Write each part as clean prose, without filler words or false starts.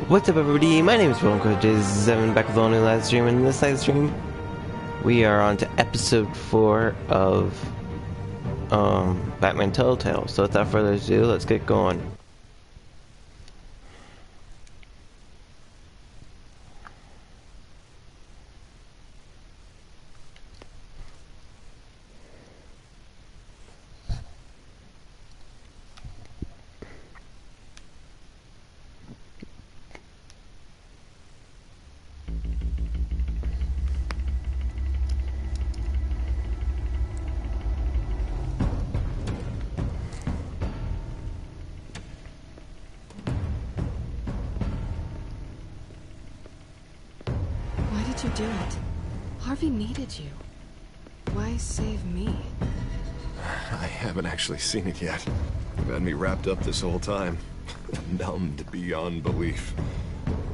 What's up, everybody? My name is Evan, back with a new live stream. And in this live stream, we are on to episode 4 of Batman Telltale. So without further ado, let's get going. You do it. Harvey needed you. Why save me? I haven't actually seen it yet. You've had me wrapped up this whole time. Numbed beyond belief.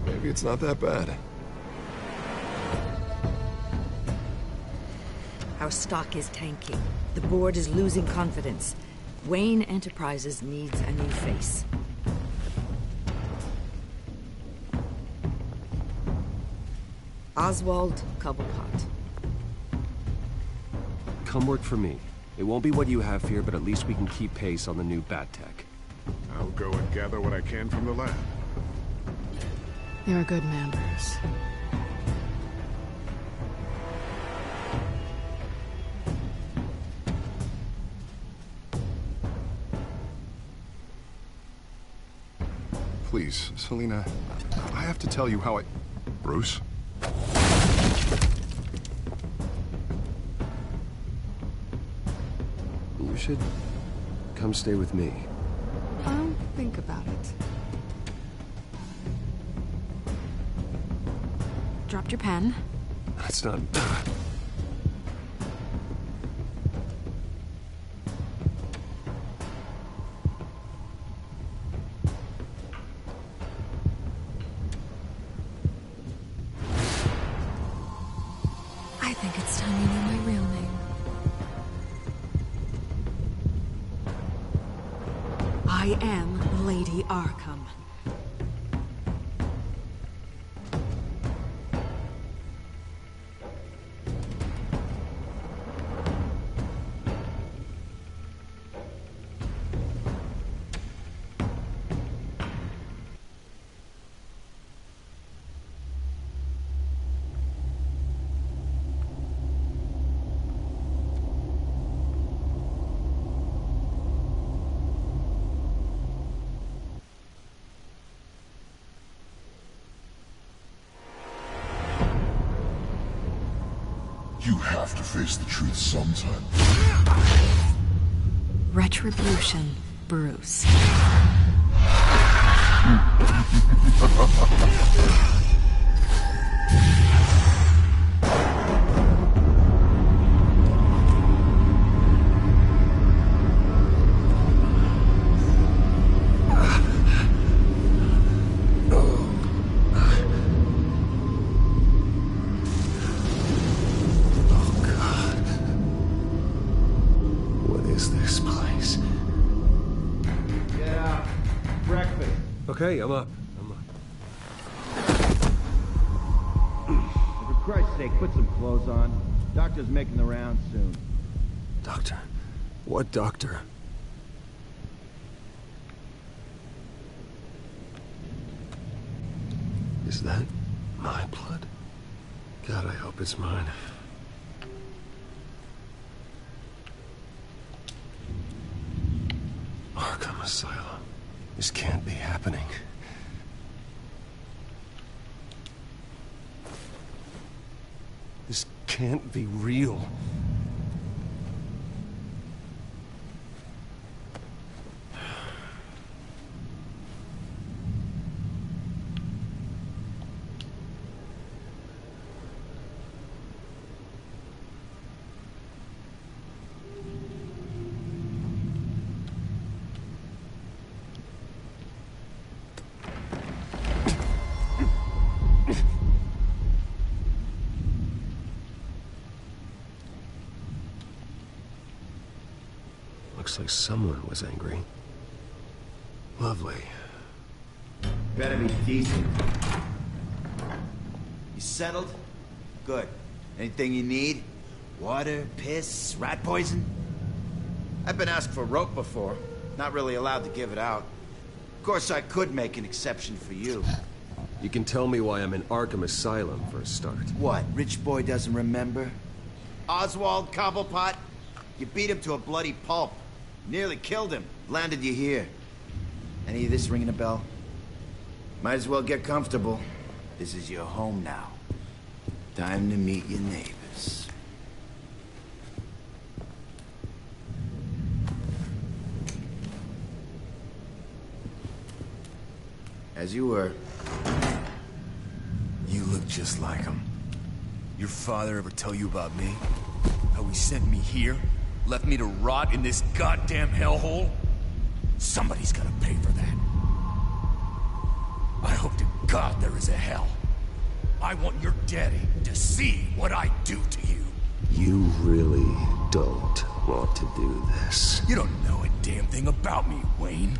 Maybe it's not that bad. Our stock is tanking. The board is losing confidence. Wayne Enterprises needs a new face. Oswald Cobblepot. Come work for me. It won't be what you have here, but at least we can keep pace on the new bat tech. I'll go and gather what I can from the lab. You're a good man, Bruce. Please, Selina, I have to tell you how I... Bruce? You should come stay with me. I'll think about it. Dropped your pen. That's not... I think it's time you knew my real name. I am Lady Arkham. You have to face the truth sometime. Retribution, Bruce. Okay, I'm up. For Christ's sake, put some clothes on. Doctor's making the rounds soon. Doctor? What doctor? Is that my blood? God, I hope it's mine. Arkham Asylum. This can't be happening. This can't be real. Looks like someone was angry. Lovely. Better be decent. You settled? Good. Anything you need? Water, piss, rat poison? I've been asked for rope before. Not really allowed to give it out. Of course, I could make an exception for you. You can tell me why I'm in Arkham Asylum for a start. What, rich boy doesn't remember? Oswald Cobblepot? You beat him to a bloody pulp. Nearly killed him. Landed you here. Any of this ringing a bell? Might as well get comfortable. This is your home now. Time to meet your neighbors. As you were. You look just like him. Your father ever tell you about me? How he sent me here? Left me to rot in this goddamn hellhole? Somebody's gotta pay for that. I hope to God there is a hell. I want your daddy to see what I do to you. You really don't want to do this. You don't know a damn thing about me, Wayne.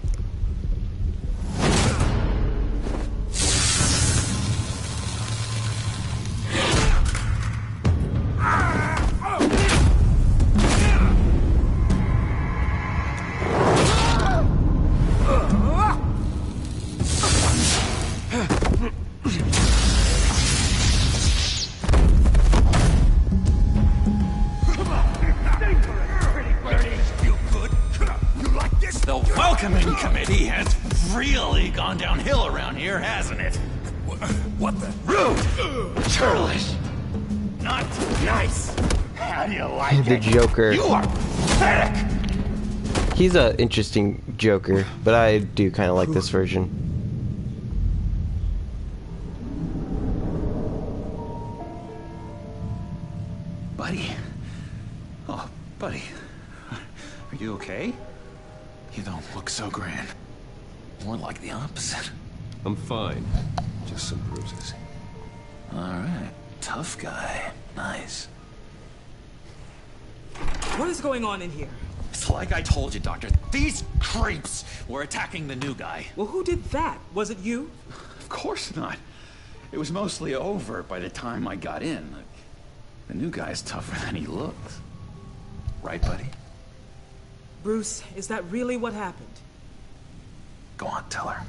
Welcoming committee has really gone downhill around here, hasn't it? What the? Rude! Churlish! Not nice! How do you like The it? Joker. You are pathetic! He's a interesting Joker, but I do kind of like this version. Buddy? Oh, buddy. Are you okay? You don't look so grand. More like the opposite. I'm fine. Just some bruises. Alright. Tough guy. Nice. What is going on in here? It's like I told you, Doctor. These creeps were attacking the new guy. Well, who did that? Was it you? Of course not. It was mostly over by the time I got in. The new guy's tougher than he looks. Right, buddy? Bruce, is that really what happened? Go on, tell her.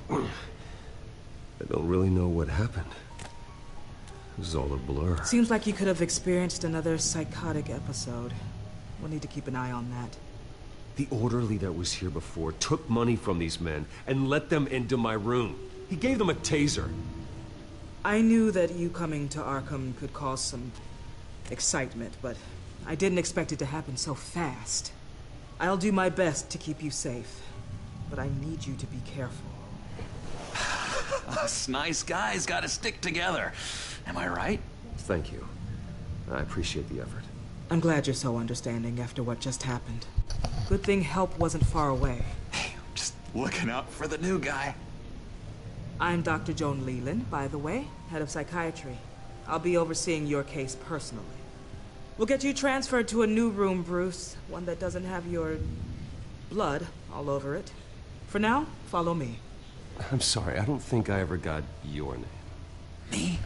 I don't really know what happened. This is all a blur. Seems like you could have experienced another psychotic episode. We'll need to keep an eye on that. The orderly that was here before took money from these men and let them into my room. He gave them a taser. I knew that you coming to Arkham could cause some excitement, but I didn't expect it to happen so fast. I'll do my best to keep you safe, but I need you to be careful. Us nice guys gotta stick together. Am I right? Thank you. I appreciate the effort. I'm glad you're so understanding after what just happened. Good thing help wasn't far away. Hey, I'm just looking out for the new guy. I'm Dr. Joan Leland, by the way, head of psychiatry. I'll be overseeing your case personally. We'll get you transferred to a new room, Bruce. One that doesn't have your blood all over it. For now, follow me. I'm sorry, I don't think I ever got your name. Me?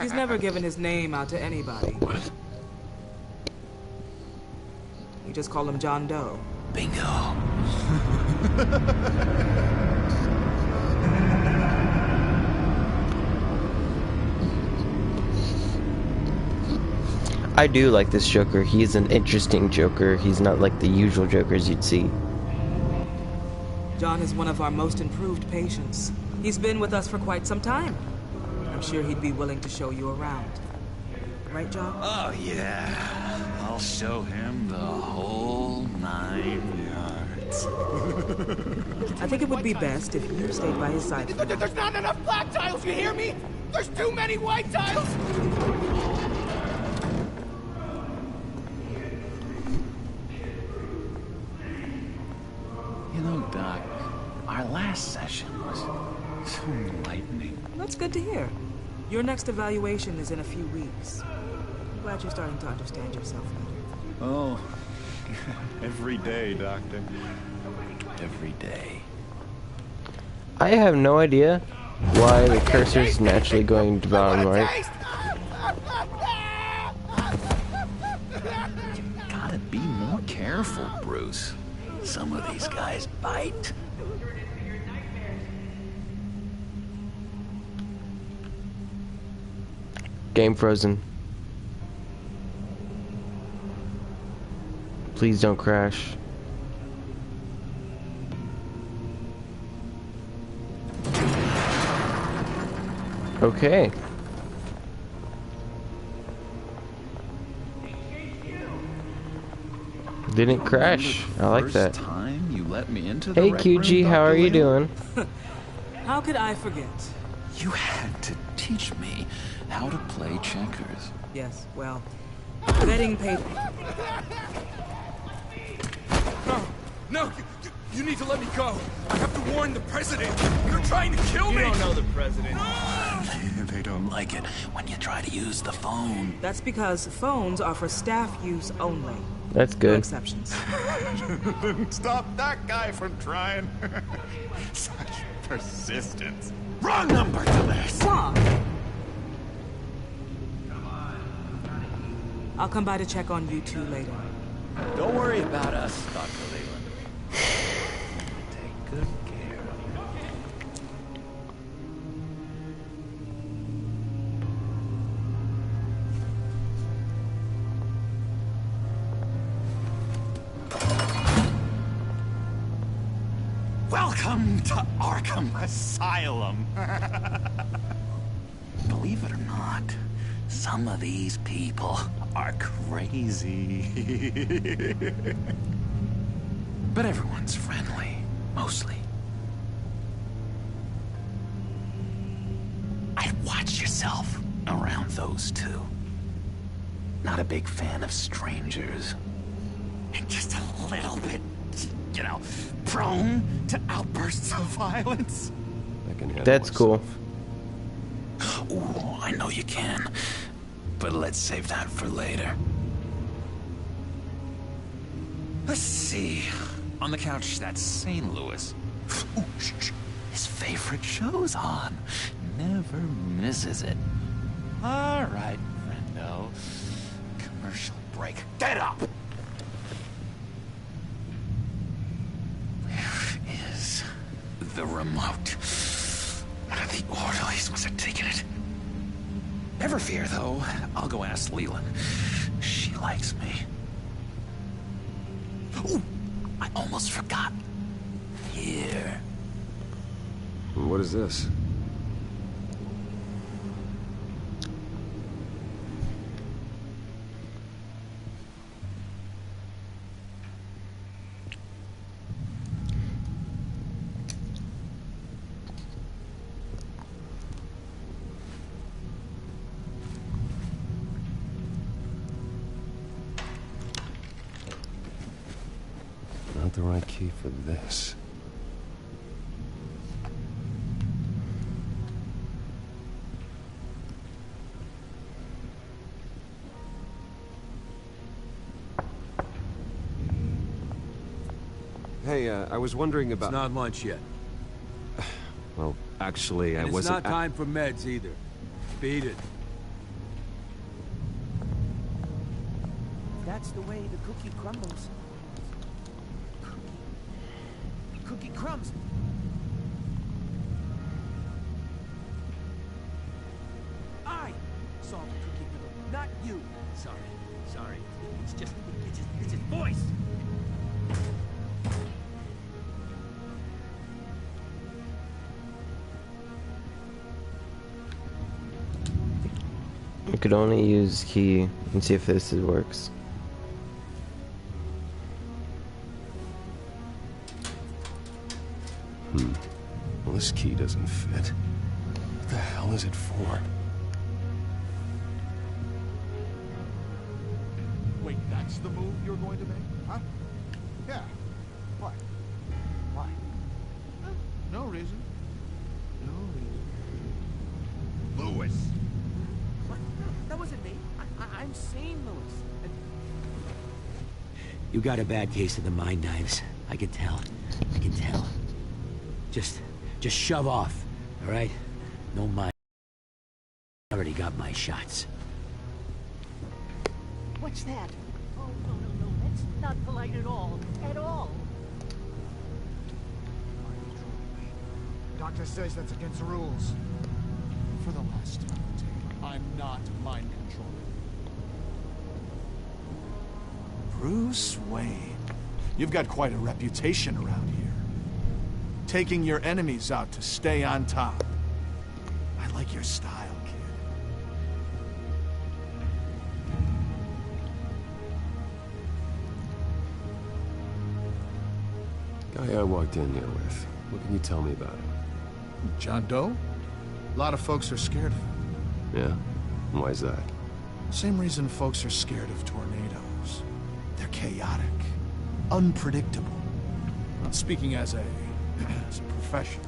He's never given his name out to anybody. What? You just call him John Doe. Bingo. I do like this Joker. He's an interesting Joker. He's not like the usual Jokers you'd see. John is one of our most improved patients. He's been with us for quite some time. I'm sure he'd be willing to show you around. Right, John? Oh, yeah. I'll show him the whole 9 yards. I think it would be best if you stayed by his side. There's not enough black tiles, you hear me? There's too many white tiles! You know, Doc, our last session was so enlightening. That's good to hear. Your next evaluation is in a few weeks. I'm glad you're starting to understand yourself better. Oh, Every day, Doctor. Every day. I have no idea why the cursor's naturally going to bottom right. Gotta be more careful, Bruce. Some of these guys bite. Game frozen. Please don't crash. Okay. Didn't crash. I like that. Time you let me into the Hey rec QG, room, how are Dr. you Leland? doing? How could I forget? You had to teach me how to play checkers. Yes, well, vetting paper. No, you need to let me go. I have to warn the president. You're trying to kill me. You don't know the president. They don't like it when you try to use the phone. That's because phones are for staff use only. That's No good. exceptions. Stop that guy from trying. Such persistence. Wrong number to this. Wrong. I'll come by to check on you two later. Don't worry about us, Dr. Leland. Take good care of you. Welcome to Arkham Asylum. Believe it or not, some of these people are crazy. But everyone's friendly, mostly. I'd watch yourself around those two. Not a big fan of strangers. And just a little bit, you know, prone to outbursts of violence. I can handle That's cool. myself. Ooh, I know you can. But let's save that for later. Let's see. On the couch, that's St. Louis. Ooh, shh. His favorite show's on. Never misses it. All right, friendo. Commercial break. Get up! Where is the remote? One of the orderlies must have taken it. Never fear, though. I'll go ask Leland. She likes me. Ooh, I almost forgot. Here. What is this? Not the right key for this. Hey, I was wondering about... It's not lunch yet. Well, actually, I And it's wasn't... not time for meds either. Beat it. That's the way the cookie crumbles. Cookie crumbs. I solved the cookie riddle, not you. Sorry. It's just his voice. We could only use key and see if this works. Well, this key doesn't fit. What the hell is it for? Wait, that's the move you're going to make? Huh? Yeah. Why? Why? No reason. No reason. Lewis! What? That wasn't me. I'm St. Louis. You got a bad case of the mind knives. I can tell. I can tell. Just shove off, all right? No mind. I already got my shots. What's that? Oh, no. That's not polite at all. At all. Doctor says that's against the rules. For the last time, I'm not mind controlling. Bruce Wayne. You've got quite a reputation around here. Taking your enemies out to stay on top. I like your style, kid. Guy I walked in here with. What can you tell me about him? John Doe? A lot of folks are scared of him. Yeah? Why is that? Same reason folks are scared of tornadoes. They're chaotic, unpredictable. Speaking as a professional,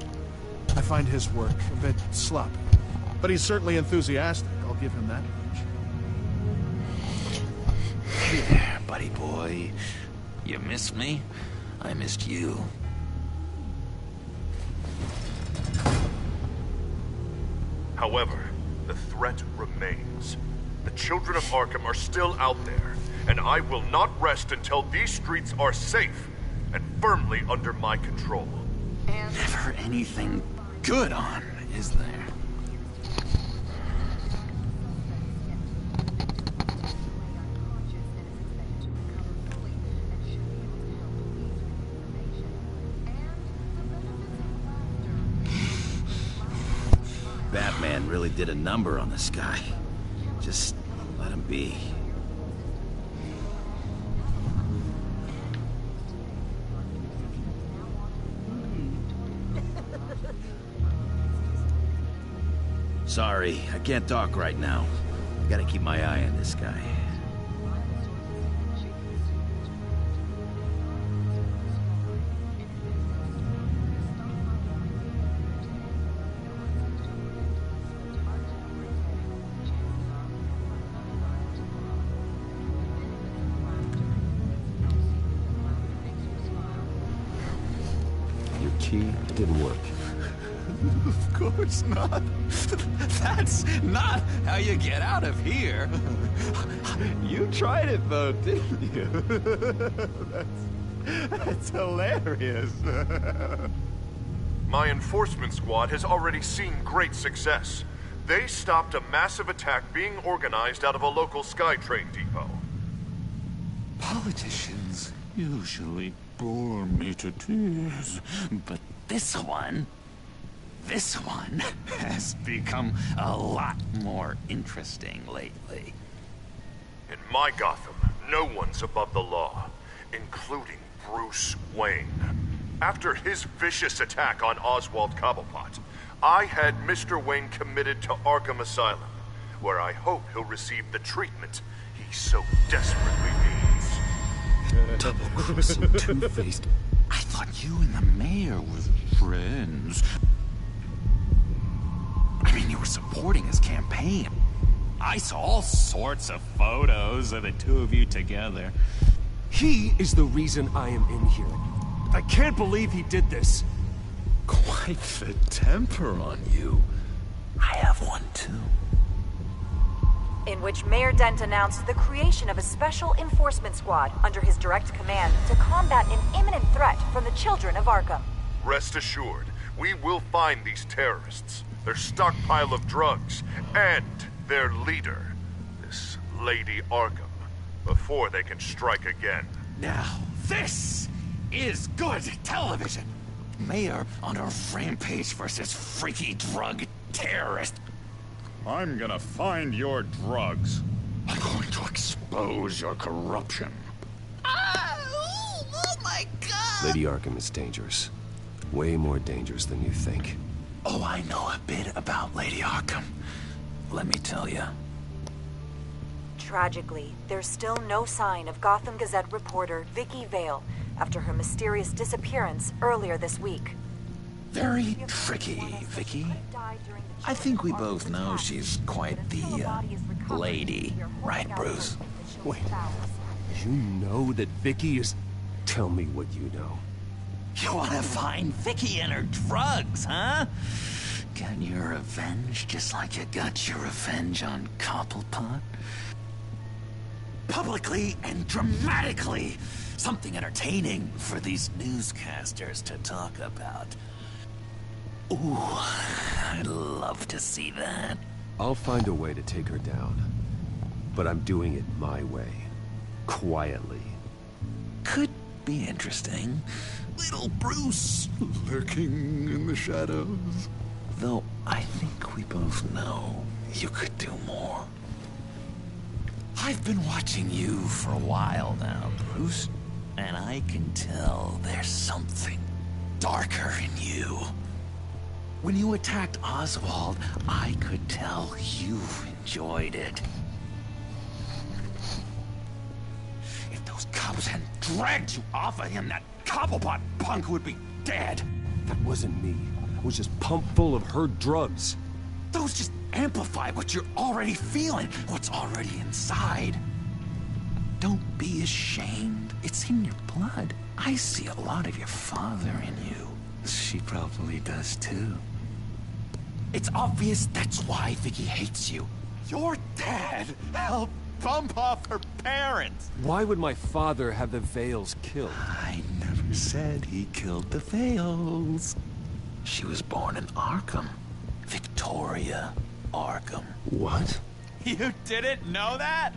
I find his work a bit sloppy. But he's certainly enthusiastic, I'll give him that much. Hey there, buddy boy. You missed me? I missed you. However, the threat remains. The children of Arkham are still out there, and I will not rest until these streets are safe and firmly under my control. Never anything good on, is there? Batman really did a number on this guy. Just let him be. Sorry, I can't talk right now. Gotta keep my eye on this guy. It didn't work. Of course not. That's not how you get out of here. You tried it though, didn't you? That's hilarious. My enforcement squad has already seen great success. They stopped a massive attack being organized out of a local SkyTrain depot. Politicians usually bore me to tears, but this one has become a lot more interesting lately. In my Gotham, no one's above the law, including Bruce Wayne. After his vicious attack on Oswald Cobblepot, I had Mr. Wayne committed to Arkham Asylum, where I hope he'll receive the treatment he so desperately needs. Double-crossing two-faced. I thought you and the mayor were friends. I mean, you were supporting his campaign. I saw all sorts of photos of the two of you together. He is the reason I am in here. I can't believe he did this. Quite the temper on you. I have one too. In which Mayor Dent announced the creation of a special enforcement squad under his direct command to combat an imminent threat from the children of Arkham. Rest assured, we will find these terrorists, their stockpile of drugs, and their leader, this Lady Arkham, before they can strike again. Now, this is good television. Mayor on a rampage versus freaky drug terrorist. I'm gonna find your drugs. I'm going to expose your corruption. Oh my God! Lady Arkham is dangerous. Way more dangerous than you think. Oh, I know a bit about Lady Arkham. Let me tell you. Tragically, there's still no sign of Gotham Gazette reporter Vicky Vale after her mysterious disappearance earlier this week. Very tricky, Vicky. I think we both know she's quite the, lady, right, Bruce? Wait, You know that Vicky is... Tell me what you know. You wanna find Vicky and her drugs, huh? Get your revenge just like you got your revenge on Cobblepot? Publicly and dramatically! Something entertaining for these newscasters to talk about. Ooh, I'd love to see that. I'll find a way to take her down. But I'm doing it my way. Quietly. Could be interesting. Little Bruce lurking in the shadows. Though I think we both know you could do more. I've been watching you for a while now, Bruce, and I can tell there's something darker in you. When you attacked Oswald, I could tell you enjoyed it. If those cops hadn't dragged you off of him, that Cobblepot punk would be dead. That wasn't me. I was just pumped full of her drugs. Those just amplify what you're already feeling, what's already inside. Don't be ashamed. It's in your blood. I see a lot of your father in you. She probably does too. It's obvious that's why Vicky hates you. Your dad helped bump off her parents. Why would my father have the Vales killed? I never said he killed the Vales. She was born in Arkham. Victoria Arkham. What? You didn't know that?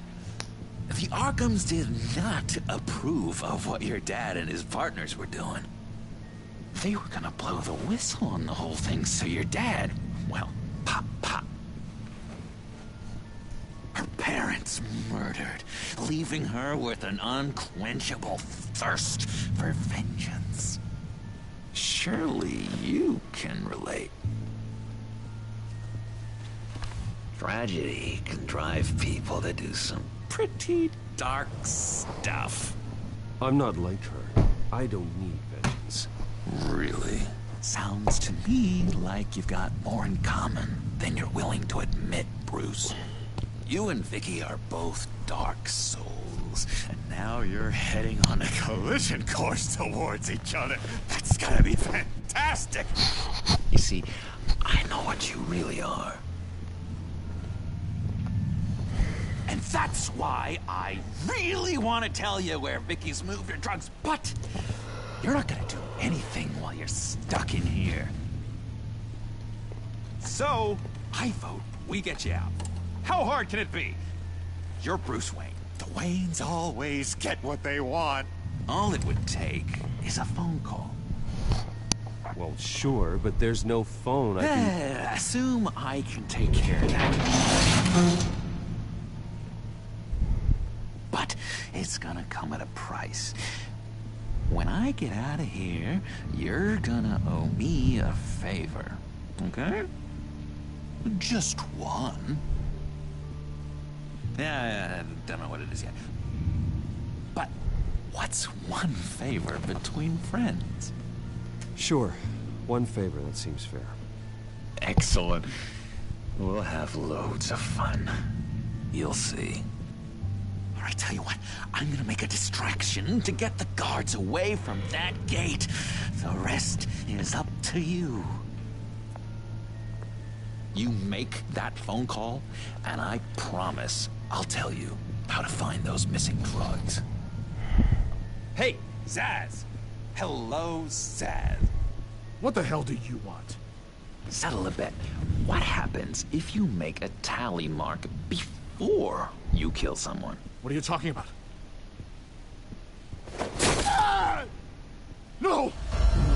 The Arkhams did not approve of what your dad and his partners were doing. They were gonna blow the whistle on the whole thing, so your dad, well, pop. Her parents murdered, leaving her with an unquenchable thirst for vengeance. Surely you can relate. Tragedy can drive people to do some pretty dark stuff. I'm not like her. I don't need vengeance. Really? Sounds to me like you've got more in common than you're willing to admit, Bruce. You and Vicky are both dark souls, and now you're heading on a collision course towards each other. That's gotta be fantastic! You see, I know what you really are. And that's why I really want to tell you where Vicky's moved her drugs, but you're not gonna do anything while you're stuck in here. So, I vote we get you out. How hard can it be? You're Bruce Wayne. The Waynes always get what they want. All it would take is a phone call. Well, sure, but there's no phone. I can... Assume I can take care of that. But it's gonna come at a price. When I get out of here, you're gonna owe me a favor. Okay? Just one. Yeah, I don't know what it is yet. But what's one favor between friends? Sure. One favor, that seems fair. Excellent. We'll have loads of fun. You'll see. All right, tell you what. I'm gonna make a distraction to get the guards away from that gate. The rest is up to you. You make that phone call, and I promise I'll tell you how to find those missing drugs. Hey, Zaz! Hello, Zaz. What the hell do you want? Settle a bet. What happens if you make a tally mark before you kill someone? What are you talking about? Ah! No!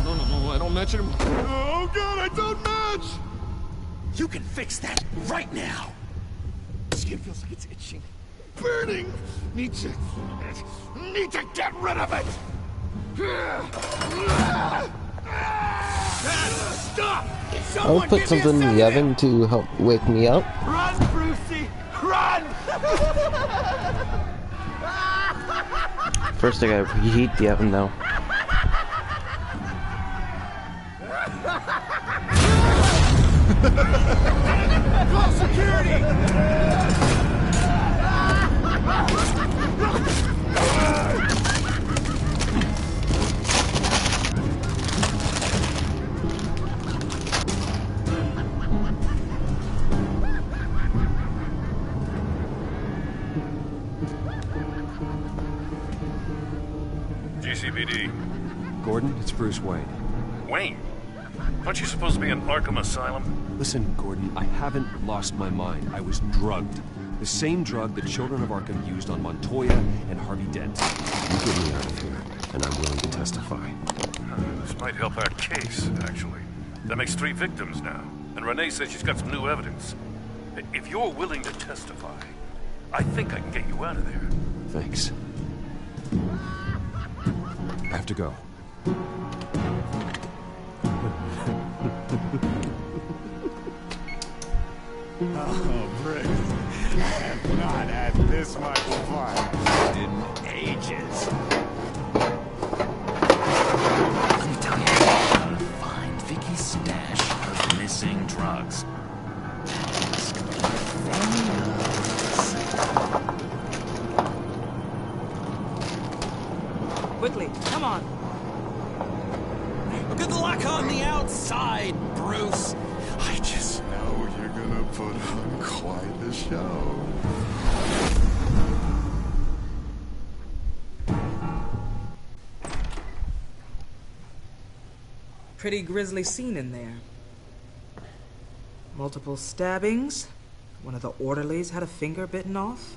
No, I don't match him. Oh god, I don't match! You can fix that right now! Skin feels like it's itching. Burning! Need to get rid of it! Stop! I'll put something in the oven to help wake me up. Run, Brucey! Run! First I gotta preheat the oven though. Call security! GCPD. Gordon, it's Bruce Wayne. Wayne? Aren't you supposed to be in Arkham Asylum? Listen, Gordon, I haven't lost my mind. I was drugged. The same drug the children of Arkham used on Montoya and Harvey Dent. You get me out of here, and I'm willing to testify. This might help our case, actually. That makes 3 victims now, and Renee says she's got some new evidence. If you're willing to testify, I think I can get you out of there. Thanks. I have to go. Oh, Bruce. I have not had this much fun in ages. Let me tell you how to find Vicky's stash of missing drugs. Quickly, come on. Good luck on the outside, Bruce. I just know you're gonna put on quite the show. Pretty grisly scene in there. Multiple stabbings. One of the orderlies had a finger bitten off.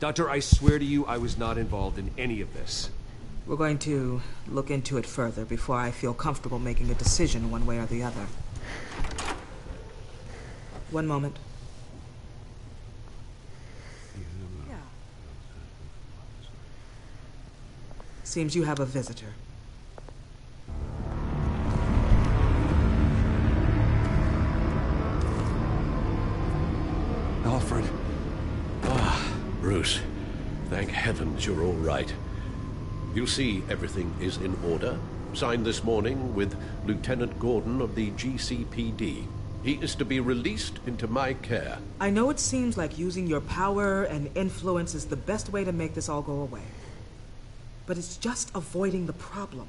Doctor, I swear to you, I was not involved in any of this. We're going to look into it further before I feel comfortable making a decision one way or the other. One moment. Yeah. Seems you have a visitor. Alfred. Bruce, thank heavens you're all right. You'll see everything is in order. Signed this morning with Lieutenant Gordon of the GCPD. He is to be released into my care. I know it seems like using your power and influence is the best way to make this all go away. But it's just avoiding the problem.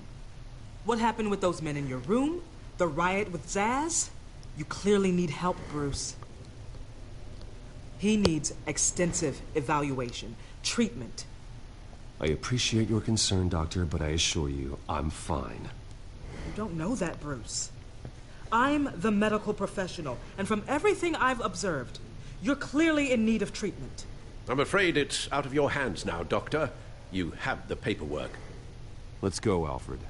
What happened with those men in your room? The riot with Zaz? You clearly need help, Bruce. He needs extensive evaluation, treatment. I appreciate your concern, Doctor, but I assure you, I'm fine. You don't know that, Bruce. I'm the medical professional, and from everything I've observed, you're clearly in need of treatment. I'm afraid it's out of your hands now, Doctor. You have the paperwork. Let's go, Alfred.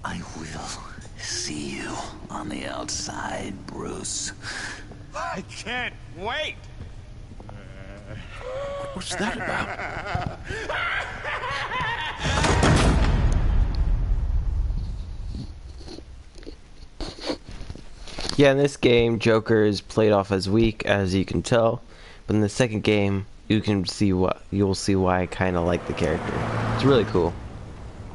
I will see you on the outside, Bruce. I can't wait! What's that about? Yeah, in this game, Joker is played off as weak, as you can tell. But in the second game, you'll see why I kind of like the character. It's really cool.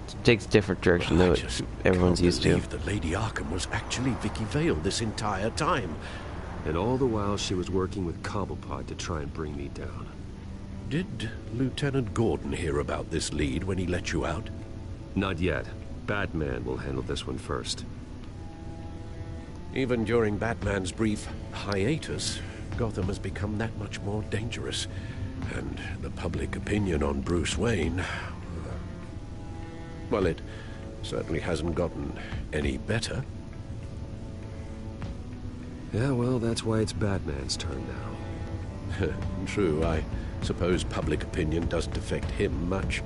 It takes a different direction than what everyone's used to. That Lady Arkham was actually Vicky Vale this entire time. And all the while she was working with Cobblepot to try and bring me down. Did Lieutenant Gordon hear about this lead when he let you out? Not yet. Batman will handle this one first. Even during Batman's brief hiatus, Gotham has become that much more dangerous. And the public opinion on Bruce Wayne... well, it certainly hasn't gotten any better. Yeah, well, that's why it's Batman's turn now. True, I suppose public opinion doesn't affect him much.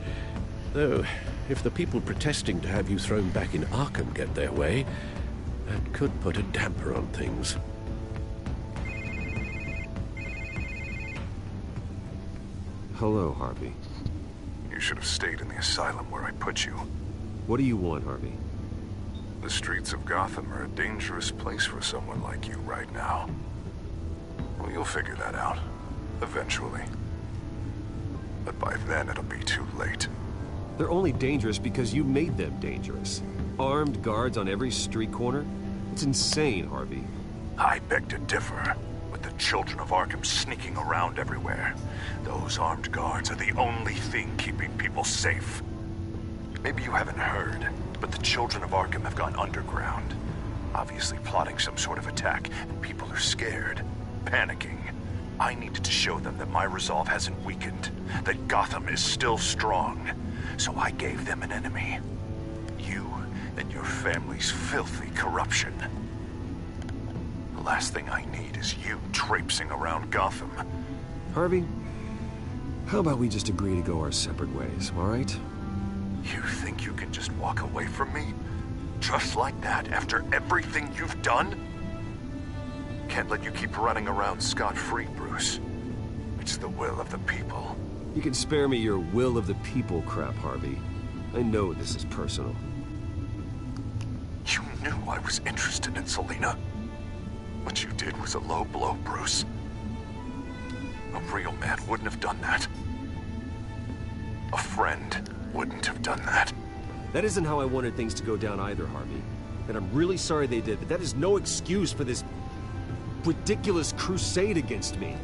Though, if the people protesting to have you thrown back in Arkham get their way, that could put a damper on things. Hello, Harvey. You should have stayed in the asylum where I put you. What do you want, Harvey? The streets of Gotham are a dangerous place for someone like you right now. Well, you'll figure that out. Eventually. But by then, it'll be too late. They're only dangerous because you made them dangerous. Armed guards on every street corner? It's insane, Harvey. I beg to differ. With the children of Arkham sneaking around everywhere, those armed guards are the only thing keeping people safe. Maybe you haven't heard, but the children of Arkham have gone underground. Obviously plotting some sort of attack, and people are scared, panicking. I needed to show them that my resolve hasn't weakened, that Gotham is still strong. So I gave them an enemy. You and your family's filthy corruption. The last thing I need is you traipsing around Gotham. Harvey, how about we just agree to go our separate ways, all right? You think you can just walk away from me? Just like that, after everything you've done? Can't let you keep running around scot-free, Bruce. It's the will of the people. You can spare me your will of the people crap, Harvey. I know this is personal. You knew I was interested in Selina. What you did was a low blow, Bruce. A real man wouldn't have done that. A friend wouldn't have done that. That isn't how I wanted things to go down either, Harvey. And I'm really sorry they did, but that is no excuse for this ridiculous crusade against me.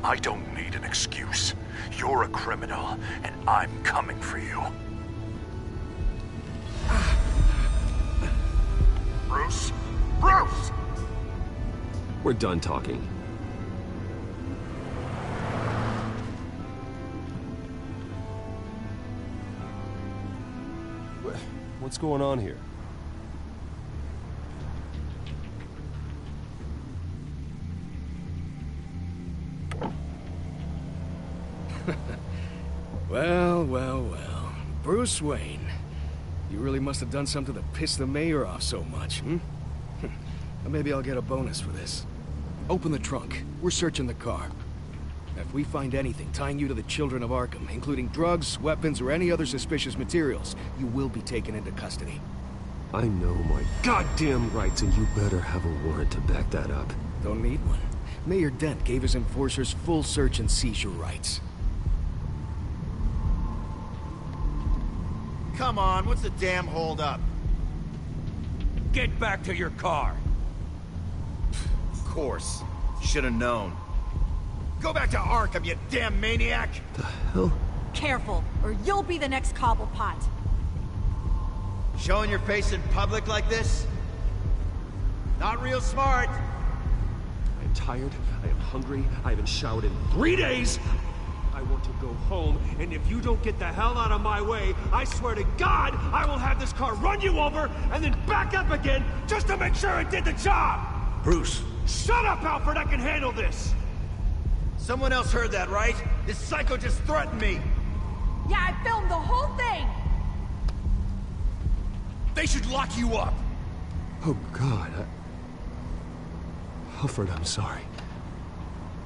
I don't need an excuse. You're a criminal, and I'm coming for you. Bruce? Bruce! We're done talking. What's going on here? Well, well, well. Bruce Wayne. You really must have done something to piss the mayor off so much, hmm? Well, maybe I'll get a bonus for this. Open the trunk. We're searching the car. If we find anything tying you to the children of Arkham, including drugs, weapons, or any other suspicious materials, you will be taken into custody. I know my goddamn rights, and you better have a warrant to back that up. Don't need one. Mayor Dent gave his enforcers full search and seizure rights. Come on, what's the damn holdup? Get back to your car. Of course. Should have known. Go back to Arkham, you damn maniac! The hell? Careful, or you'll be the next Cobblepot. Showing your face in public like this? Not real smart. I am tired, I am hungry, I haven't showered in 3 days! I want to go home, and if you don't get the hell out of my way, I swear to God, I will have this car run you over, and then back up again, just to make sure it did the job! Bruce! Shut up, Alfred, I can handle this! Someone else heard that, right? This psycho just threatened me! Yeah, I filmed the whole thing! They should lock you up! Oh, God, Alfred, I'm sorry.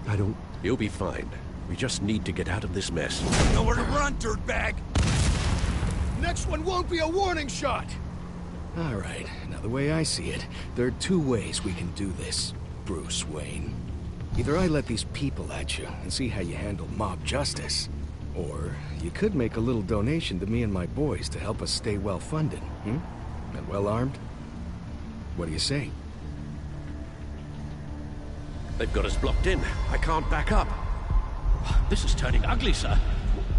I don't... You'll be fine. We just need to get out of this mess. Nowhere to run, dirtbag! Next one won't be a warning shot! All right, now the way I see it, there are two ways we can do this, Bruce Wayne. Either I let these people at you and see how you handle mob justice, or you could make a little donation to me and my boys to help us stay well-funded, hmm? And well-armed? What do you say? They've got us blocked in. I can't back up. This is turning ugly, sir.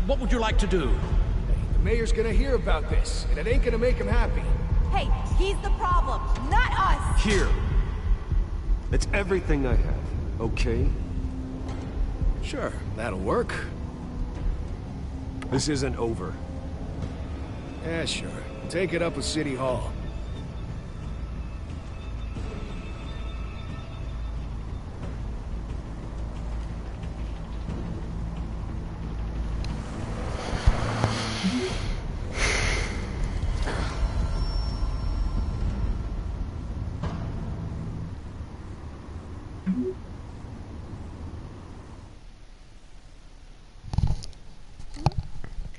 What would you like to do? The mayor's gonna hear about this, and it ain't gonna make him happy. Hey, he's the problem, not us! Here. It's everything I have, okay? Sure, that'll work. This isn't over. Yeah, sure. Take it up with City Hall.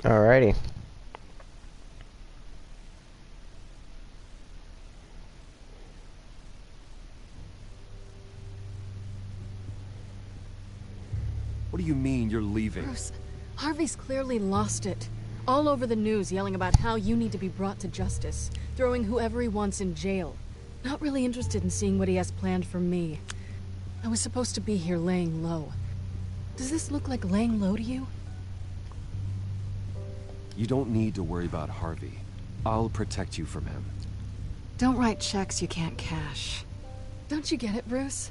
Alrighty. What do you mean you're leaving? Bruce, Harvey's clearly lost it. All over the news yelling about how you need to be brought to justice, throwing whoever he wants in jail. Not really interested in seeing what he has planned for me. I was supposed to be here laying low. Does this look like laying low to you? You don't need to worry about Harvey. I'll protect you from him. Don't write checks you can't cash. Don't you get it, Bruce?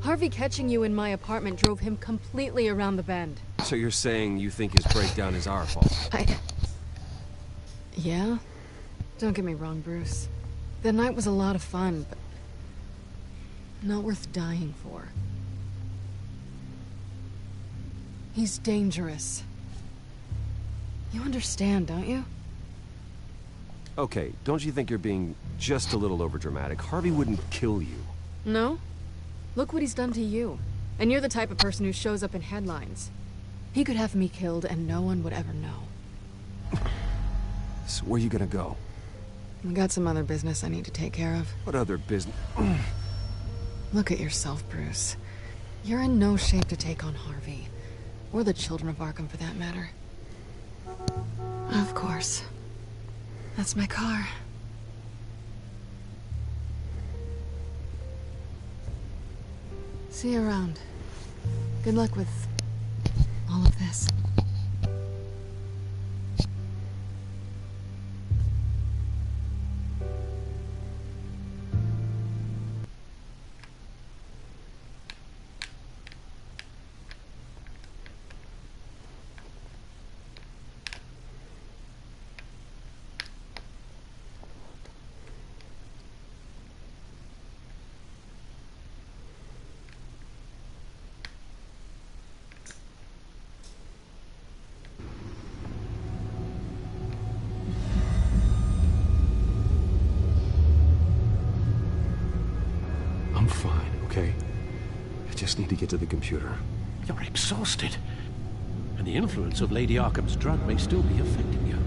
Harvey catching you in my apartment drove him completely around the bend. So you're saying you think his breakdown is our fault? Yeah? Don't get me wrong, Bruce. The night was a lot of fun, but not worth dying for. He's dangerous. You understand, don't you? Okay, don't you think you're being just a little overdramatic? Harvey wouldn't kill you. No? Look what he's done to you. And you're the type of person who shows up in headlines. He could have me killed and no one would ever know. So where you gonna go? I got some other business I need to take care of. What other business? Look at yourself, Bruce. You're in no shape to take on Harvey. Or the children of Arkham, for that matter. Of course. That's my car. See you around. Good luck with all of this. I'm fine, okay? I just need to get to the computer. You're exhausted. And the influence of Lady Arkham's drug may still be affecting you.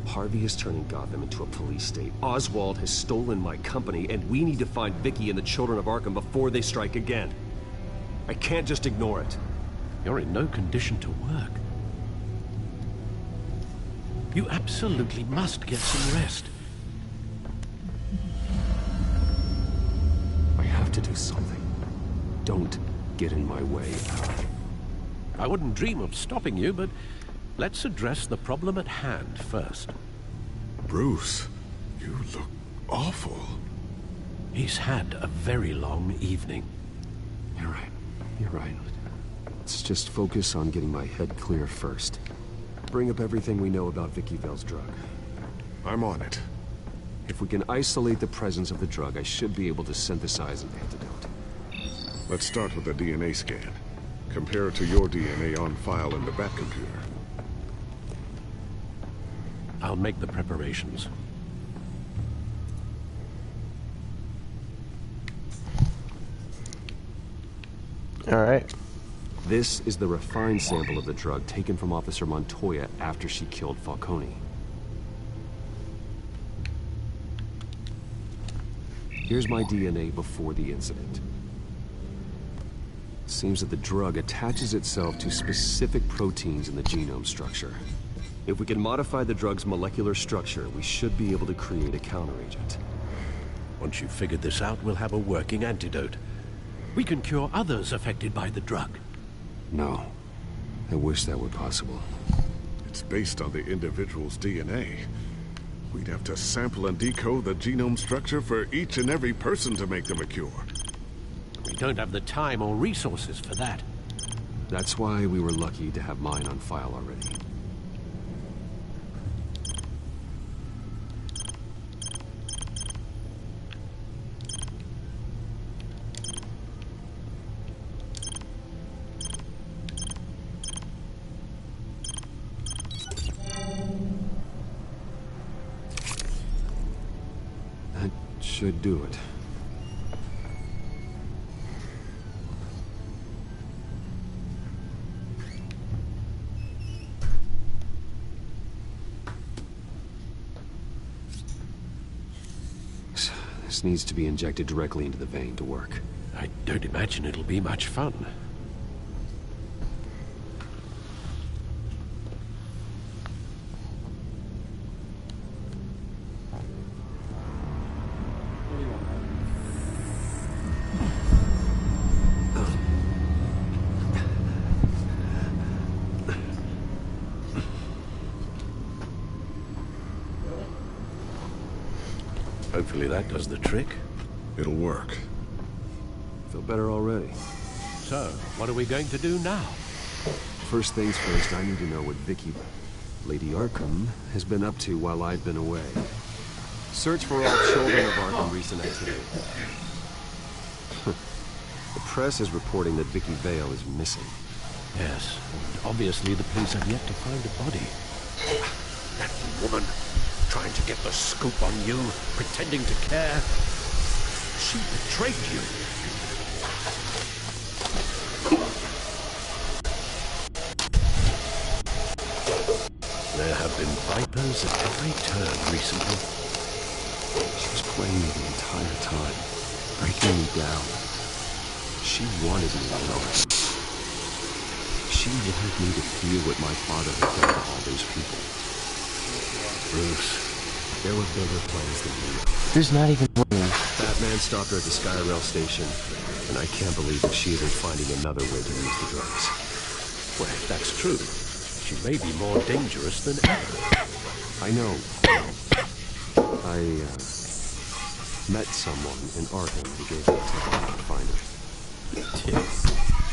Harvey is turning Gotham into a police state. Oswald has stolen my company, and we need to find Vicky and the children of Arkham before they strike again. I can't just ignore it. You're in no condition to work. You absolutely must get some rest. I have to do something. Don't get in my way. I wouldn't dream of stopping you, but let's address the problem at hand first. Bruce, you look awful. He's had a very long evening. You're right. You're right. Let's just focus on getting my head clear first. Bring up everything we know about Vicky Vale's drug. I'm on it. If we can isolate the presence of the drug, I should be able to synthesize an antidote. Let's start with a DNA scan. Compare it to your DNA on file in the Batcomputer. I'll make the preparations. All right. This is the refined sample of the drug taken from Officer Montoya after she killed Falcone. Here's my DNA before the incident. Seems that the drug attaches itself to specific proteins in the genome structure. If we can modify the drug's molecular structure, we should be able to create a counteragent. Once you've figured this out, we'll have a working antidote. We can cure others affected by the drug. No. I wish that were possible. It's based on the individual's DNA. We'd have to sample and decode the genome structure for each and every person to make them a cure. We don't have the time or resources for that. That's why we were lucky to have mine on file already. That should do it. This needs to be injected directly into the vein to work. I don't imagine it'll be much fun. Hopefully that does the trick. It'll work. Feel better already. So, what are we going to do now? First things first, I need to know what Lady Arkham, has been up to while I've been away. Search for all children of Arkham recent activity. The press is reporting that Vicky Vale is missing. Yes, and obviously the police have yet to find a body. That woman, trying to get the scoop on you, pretending to care. She betrayed you. There have been vipers at every turn recently. She was playing me the entire time, breaking me down. She wanted me to know it. She wanted me to feel what my father had done to all those people. Bruce, there were bigger plans than you. There's not even room. Batman stopped her at the Skyrail station, and I can't believe that she isn't finding another way to use the drugs. Well, if that's true, she may be more dangerous than ever. I know. I met someone in Arkham who gave me a tip to find her.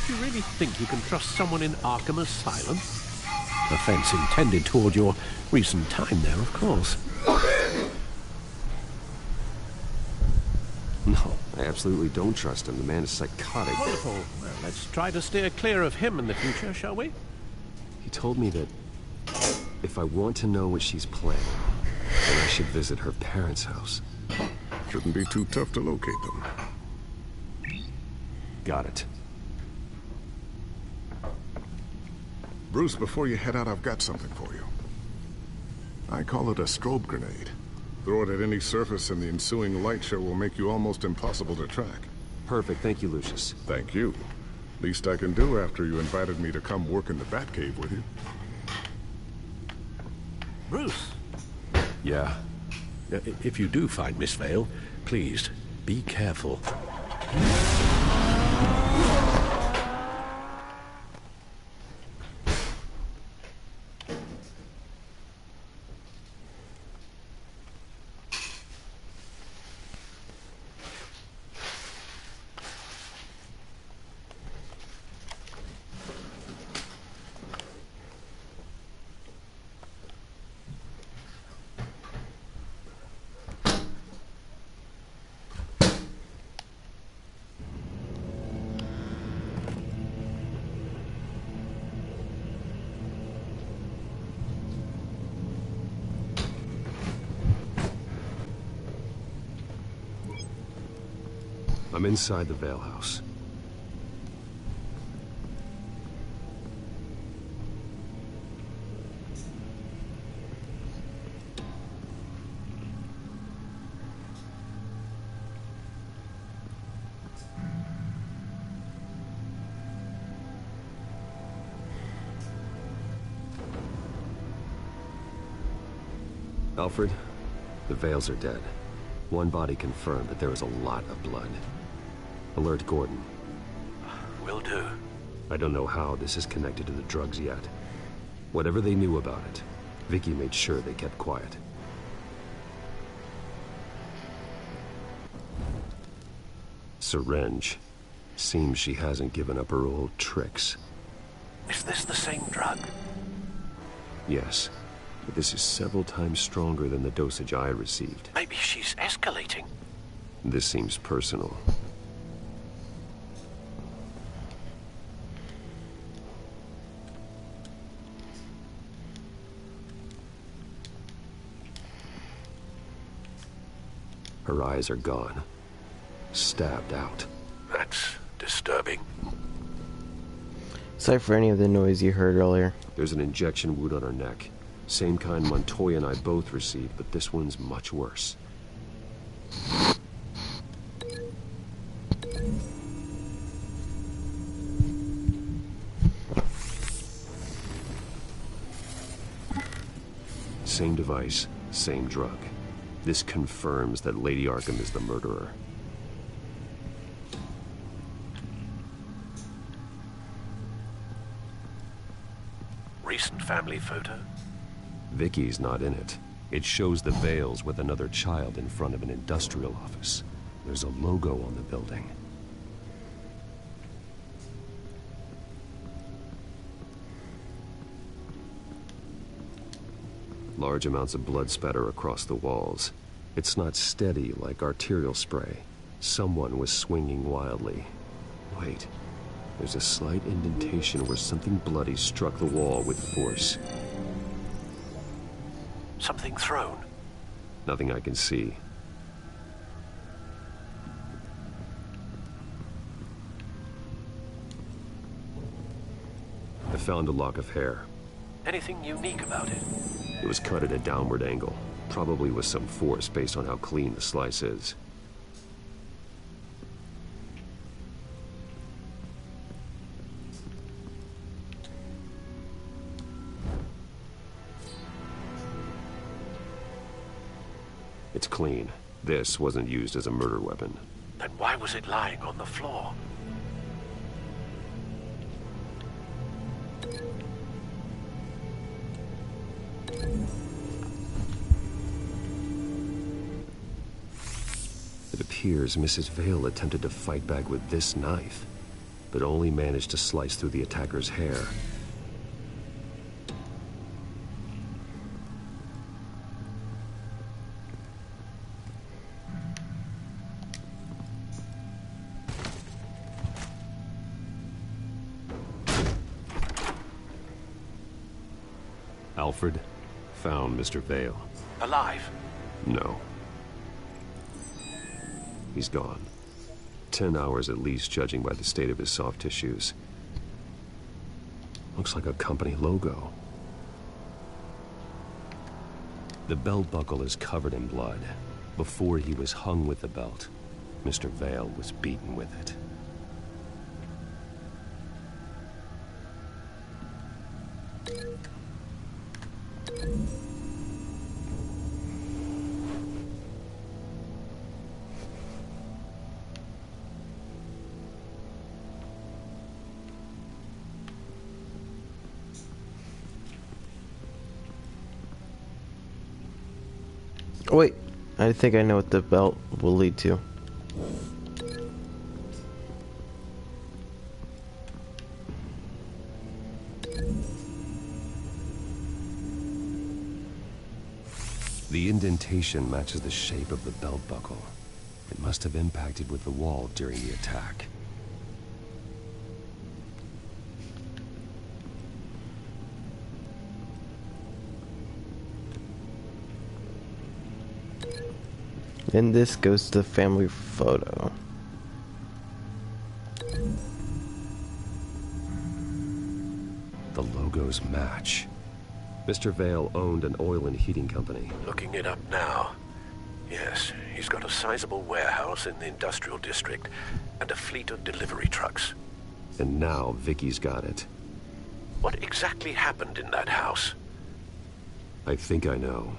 You really think you can trust someone in Arkham Asylum? Offense intended toward your recent time there, of course. No, I absolutely don't trust him. The man is psychotic. Wonderful. Well, let's try to steer clear of him in the future, shall we? He told me that if I want to know what she's planning, then I should visit her parents' house. Shouldn't be too tough to locate them. Got it. Bruce, before you head out, I've got something for you. I call it a strobe grenade. Throw it at any surface and the ensuing light show will make you almost impossible to track. Perfect. Thank you, Lucius. Thank you. Least I can do after you invited me to come work in the Batcave with you. Bruce? Yeah? If you do find Miss Vale, please, be careful. I'm inside the Vale house. Alfred, the Vales are dead. One body confirmed, but there is a lot of blood. Alert Gordon. Will do. I don't know how this is connected to the drugs yet. Whatever they knew about it, Vicky made sure they kept quiet. Syringe. Seems she hasn't given up her old tricks. Is this the same drug? Yes, but this is several times stronger than the dosage I received. Maybe she's escalating. This seems personal. Her eyes are gone. Stabbed out. That's disturbing. Sorry for any of the noise you heard earlier. There's an injection wound on her neck. Same kind Montoya and I both received, but this one's much worse. Same device, same drug. This confirms that Lady Arkham is the murderer. Recent family photo? Vicky's not in it. It shows the Vales with another child in front of an industrial office. There's a logo on the building. Large amounts of blood spatter across the walls. It's not steady like arterial spray. Someone was swinging wildly. Wait, there's a slight indentation where something bloody struck the wall with force. Something thrown. Nothing I can see. I found a lock of hair. Anything unique about it? It was cut at a downward angle, probably with some force based on how clean the slice is. It's clean. This wasn't used as a murder weapon. Then why was it lying on the floor? It appears Mrs. Vale attempted to fight back with this knife, but only managed to slice through the attacker's hair. Alfred found Mr. Vale. Alive? No. He's gone. 10 hours at least, judging by the state of his soft tissues. Looks like a company logo. The belt buckle is covered in blood. Before he was hung with the belt, Mr. Vale was beaten with it. Oh, wait, I think I know what the belt will lead to. The indentation matches the shape of the belt buckle. It must have impacted with the wall during the attack. And this goes to the family photo. The logos match. Mr. Vale owned an oil and heating company. Looking it up now. Yes, he's got a sizable warehouse in the industrial district and a fleet of delivery trucks. And now Vicky's got it. What exactly happened in that house? I think I know.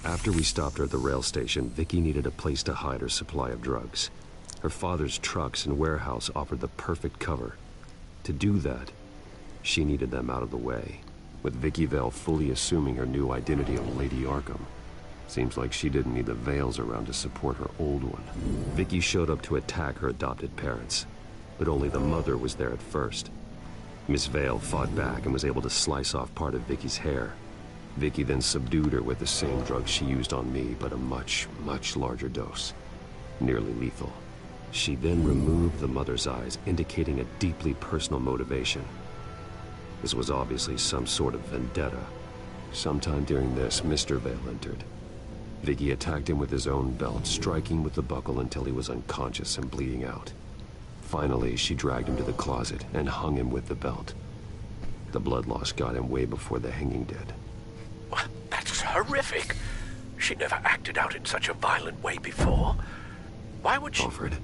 After we stopped her at the rail station, Vicky needed a place to hide her supply of drugs. Her father's trucks and warehouse offered the perfect cover. To do that, she needed them out of the way, with Vicky Vale fully assuming her new identity of Lady Arkham. Seems like she didn't need the Vales around to support her old one. Vicky showed up to attack her adopted parents, but only the mother was there at first. Miss Vale fought back and was able to slice off part of Vicky's hair. Vicky then subdued her with the same drug she used on me, but a much, much larger dose. Nearly lethal. She then removed the mother's eyes, indicating a deeply personal motivation. This was obviously some sort of vendetta. Sometime during this, Mr. Vale entered. Vicky attacked him with his own belt, striking with the buckle until he was unconscious and bleeding out. Finally, she dragged him to the closet and hung him with the belt. The blood loss got him way before the hanging did. That's horrific. She never acted out in such a violent way before. Why would she... Alfred,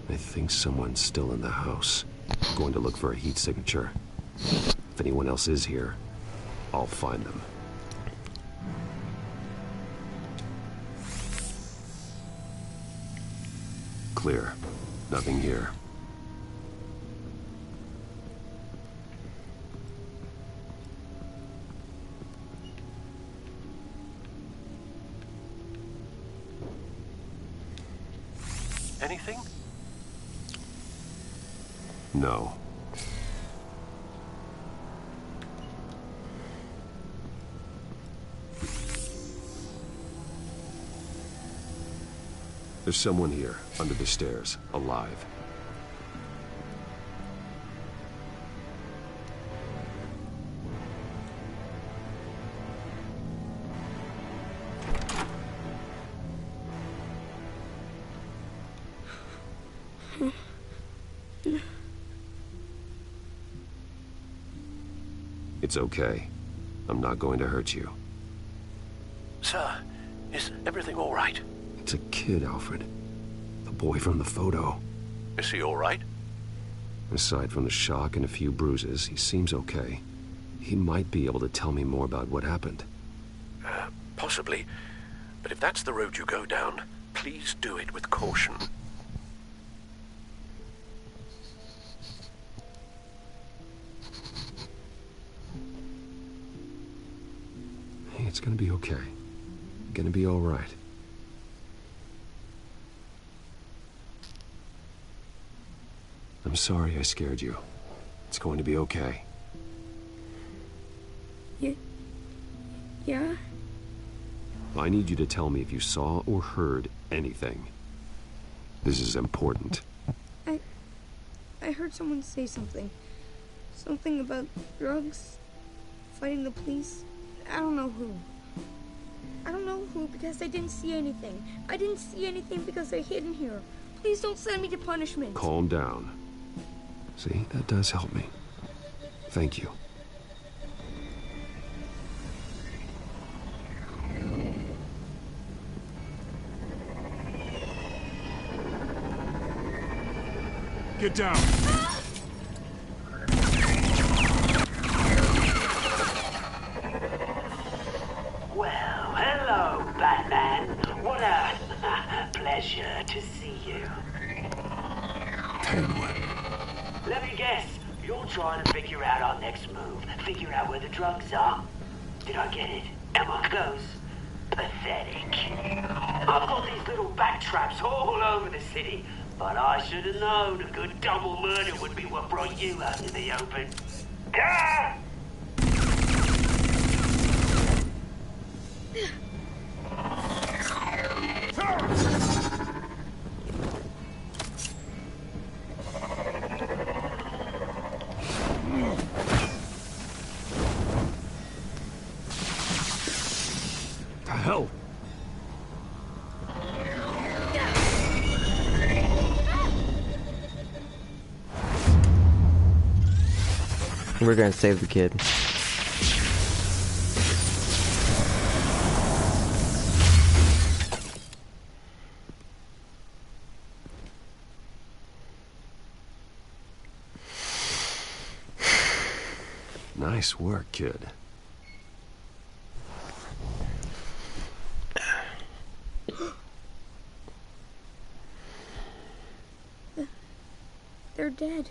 I think someone's still in the house. I'm going to look for a heat signature. If anyone else is here, I'll find them. Clear. Nothing here. Anything? No. There's someone here, under the stairs, alive. It's okay. I'm not going to hurt you. Sir, is everything all right? It's a kid, Alfred. The boy from the photo. Is he all right? Aside from the shock and a few bruises, he seems okay. He might be able to tell me more about what happened. Possibly. But if that's the road you go down, please do it with caution. Hey, it's gonna be okay. Gonna be all right. I'm sorry I scared you. It's going to be okay. Yeah? I need you to tell me if you saw or heard anything. This is important. I heard someone say something. Something about drugs, fighting the police. I don't know who. I don't know who because I didn't see anything. I didn't see anything because I hid in here. Please don't send me to punishment. Calm down. See, that does help me. Thank you. Get down. Well, hello, Batman. What a pleasure to see you. Let me guess. You're trying to figure out our next move. Figure out where the drugs are. Did I get it? Am I close? Pathetic. I've got these little bat traps all over the city, but I should have known a good double murder would be what brought you out in the open. Ah! The hell? We're gonna save the kid. Nice work, kid. They're dead.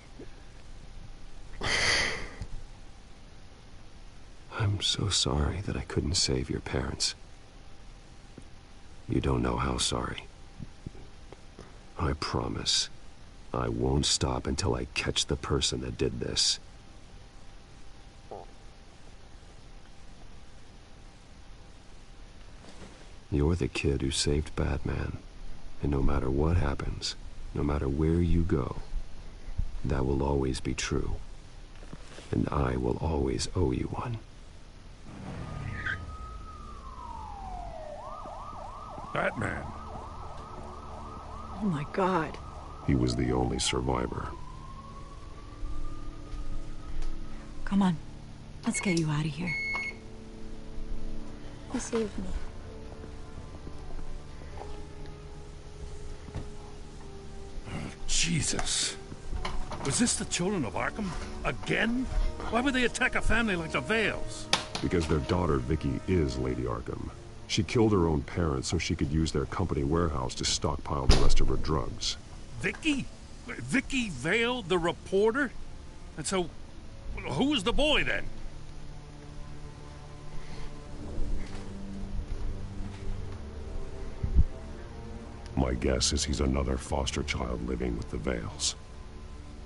I'm so sorry that I couldn't save your parents. You don't know how sorry. I promise, I won't stop until I catch the person that did this. You're the kid who saved Batman, and no matter what happens, no matter where you go, that will always be true. And I will always owe you one. Batman. Oh my God. He was the only survivor. Come on. Let's get you out of here. He saved me. Jesus. Was this the children of Arkham? Again? Why would they attack a family like the Vales? Because their daughter, Vicky, is Lady Arkham. She killed her own parents so she could use their company warehouse to stockpile the rest of her drugs. Vicky? Vicky Vale, the reporter? And so, who was the boy then? My guess is he's another foster child living with the Vales.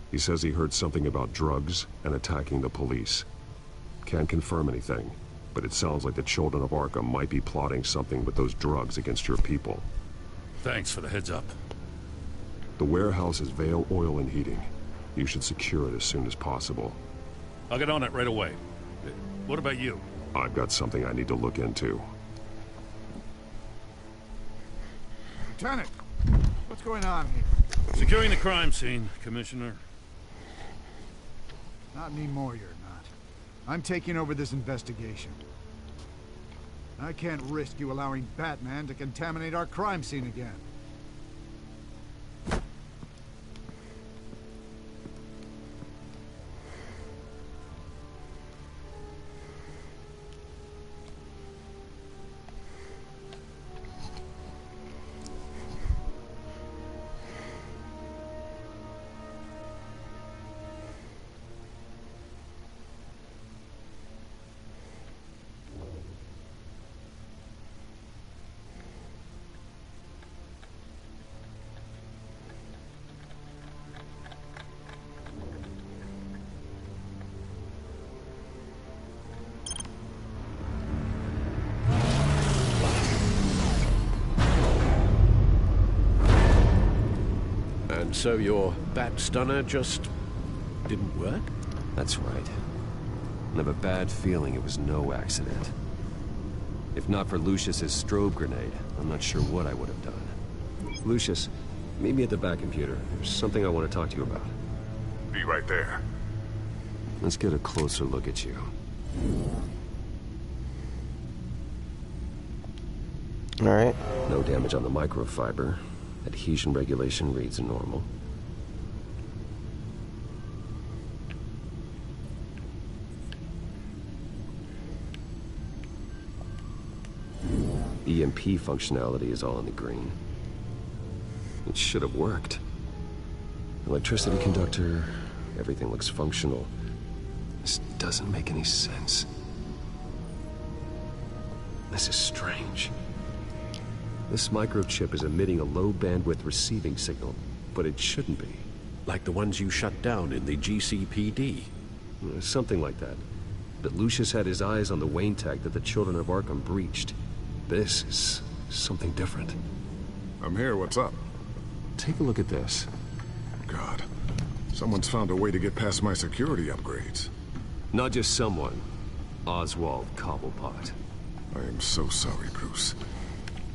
He says he heard something about drugs and attacking the police. Can't confirm anything, but it sounds like the Children of Arkham might be plotting something with those drugs against your people. Thanks for the heads up. The warehouse is Vale Oil and Heating. You should secure it as soon as possible. I'll get on it right away. What about you? I've got something I need to look into. Lieutenant, what's going on here? Securing the crime scene, Commissioner. Not anymore, you're not. I'm taking over this investigation. I can't risk you allowing Batman to contaminate our crime scene again. And so your bat stunner just didn't work? That's right. I have a bad feeling it was no accident. If not for Lucius's strobe grenade, I'm not sure what I would have done. Lucius, meet me at the back computer. There's something I want to talk to you about. Be right there. Let's get a closer look at you. Alright. No damage on the microfiber. Adhesion regulation reads normal. EMP functionality is all in the green. It should have worked. Electricity conductor, everything looks functional. This doesn't make any sense. This is strange. This microchip is emitting a low-bandwidth receiving signal, but it shouldn't be. Like the ones you shut down in the GCPD? Something like that. But Lucius had his eyes on the Wayne tag that the Children of Arkham breached. This is something different. I'm here, what's up? Take a look at this. God, someone's found a way to get past my security upgrades. Not just someone. Oswald Cobblepot. I am so sorry, Bruce.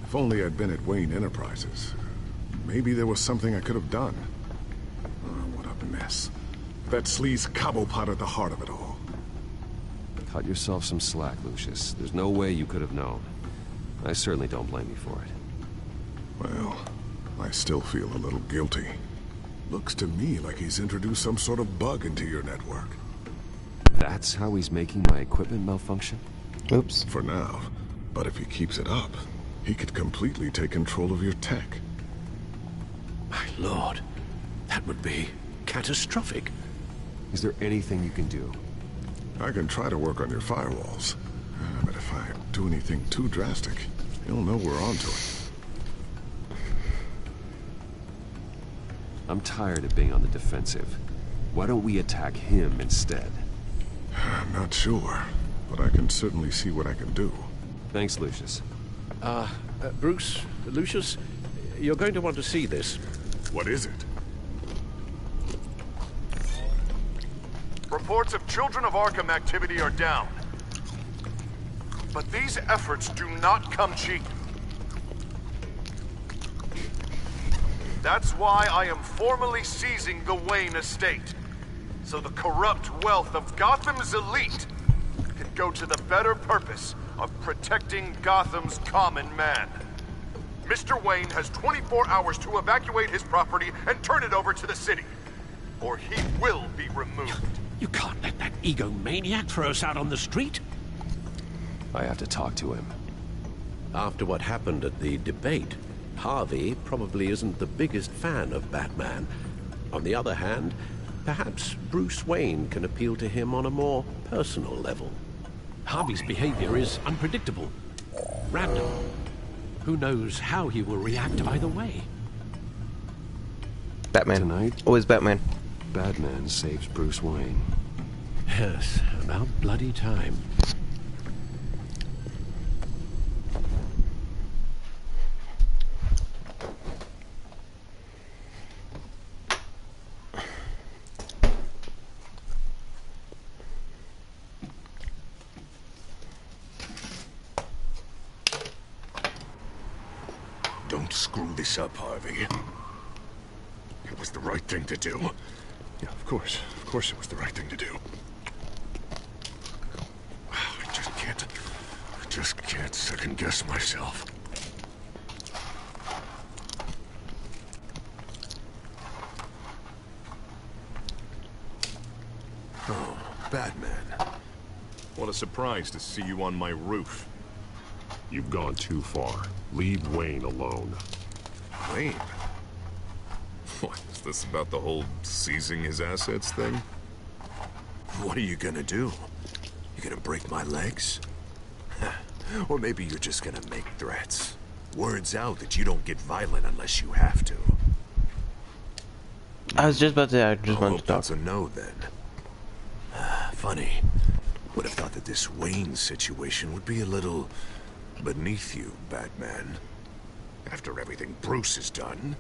If only I'd been at Wayne Enterprises. Maybe there was something I could have done. Oh, what a mess. That sleaze Cobblepot at the heart of it all. Cut yourself some slack, Lucius. There's no way you could have known. I certainly don't blame you for it. Well, I still feel a little guilty. Looks to me like he's introduced some sort of bug into your network. That's how he's making my equipment malfunction? Oops. For now. But if he keeps it up, he could completely take control of your tech. My lord, that would be catastrophic. Is there anything you can do? I can try to work on your firewalls. But if I do anything too drastic, he'll know we're onto it. I'm tired of being on the defensive. Why don't we attack him instead? I'm not sure, but I can certainly see what I can do. Thanks, Lucius. Bruce, Lucius, you're going to want to see this. What is it? Reports of Children of Arkham activity are down. But these efforts do not come cheap. That's why I am formally seizing the Wayne estate, so the corrupt wealth of Gotham's elite can go to the better purpose of protecting Gotham's common man. Mr. Wayne has 24 hours to evacuate his property and turn it over to the city, or he will be removed. You can't let that egomaniac throw us out on the street. I have to talk to him. After what happened at the debate, Harvey probably isn't the biggest fan of Batman. On the other hand, perhaps Bruce Wayne can appeal to him on a more personal level. Harvey's behavior is unpredictable, random. Who knows how he will react either way? Batman. Tonight, Always Batman. Batman saves Bruce Wayne. Yes, about bloody time. Don't screw this up, Harvey. It was the right thing to do. Yeah, of course. Of course it was the right thing to do. I just can't second guess myself. Oh, Batman. What a surprise to see you on my roof. You've gone too far. Leave Wayne alone. Wayne? What, is this about the whole seizing his assets thing? What are you gonna do? You gonna break my legs? Or maybe you're just gonna make threats. Words out that you don't get violent unless you have to. I was just about to. I just wanted to talk. That's a no then. Funny. Would have thought that this Wayne situation would be a little beneath you, Batman. After everything Bruce has done,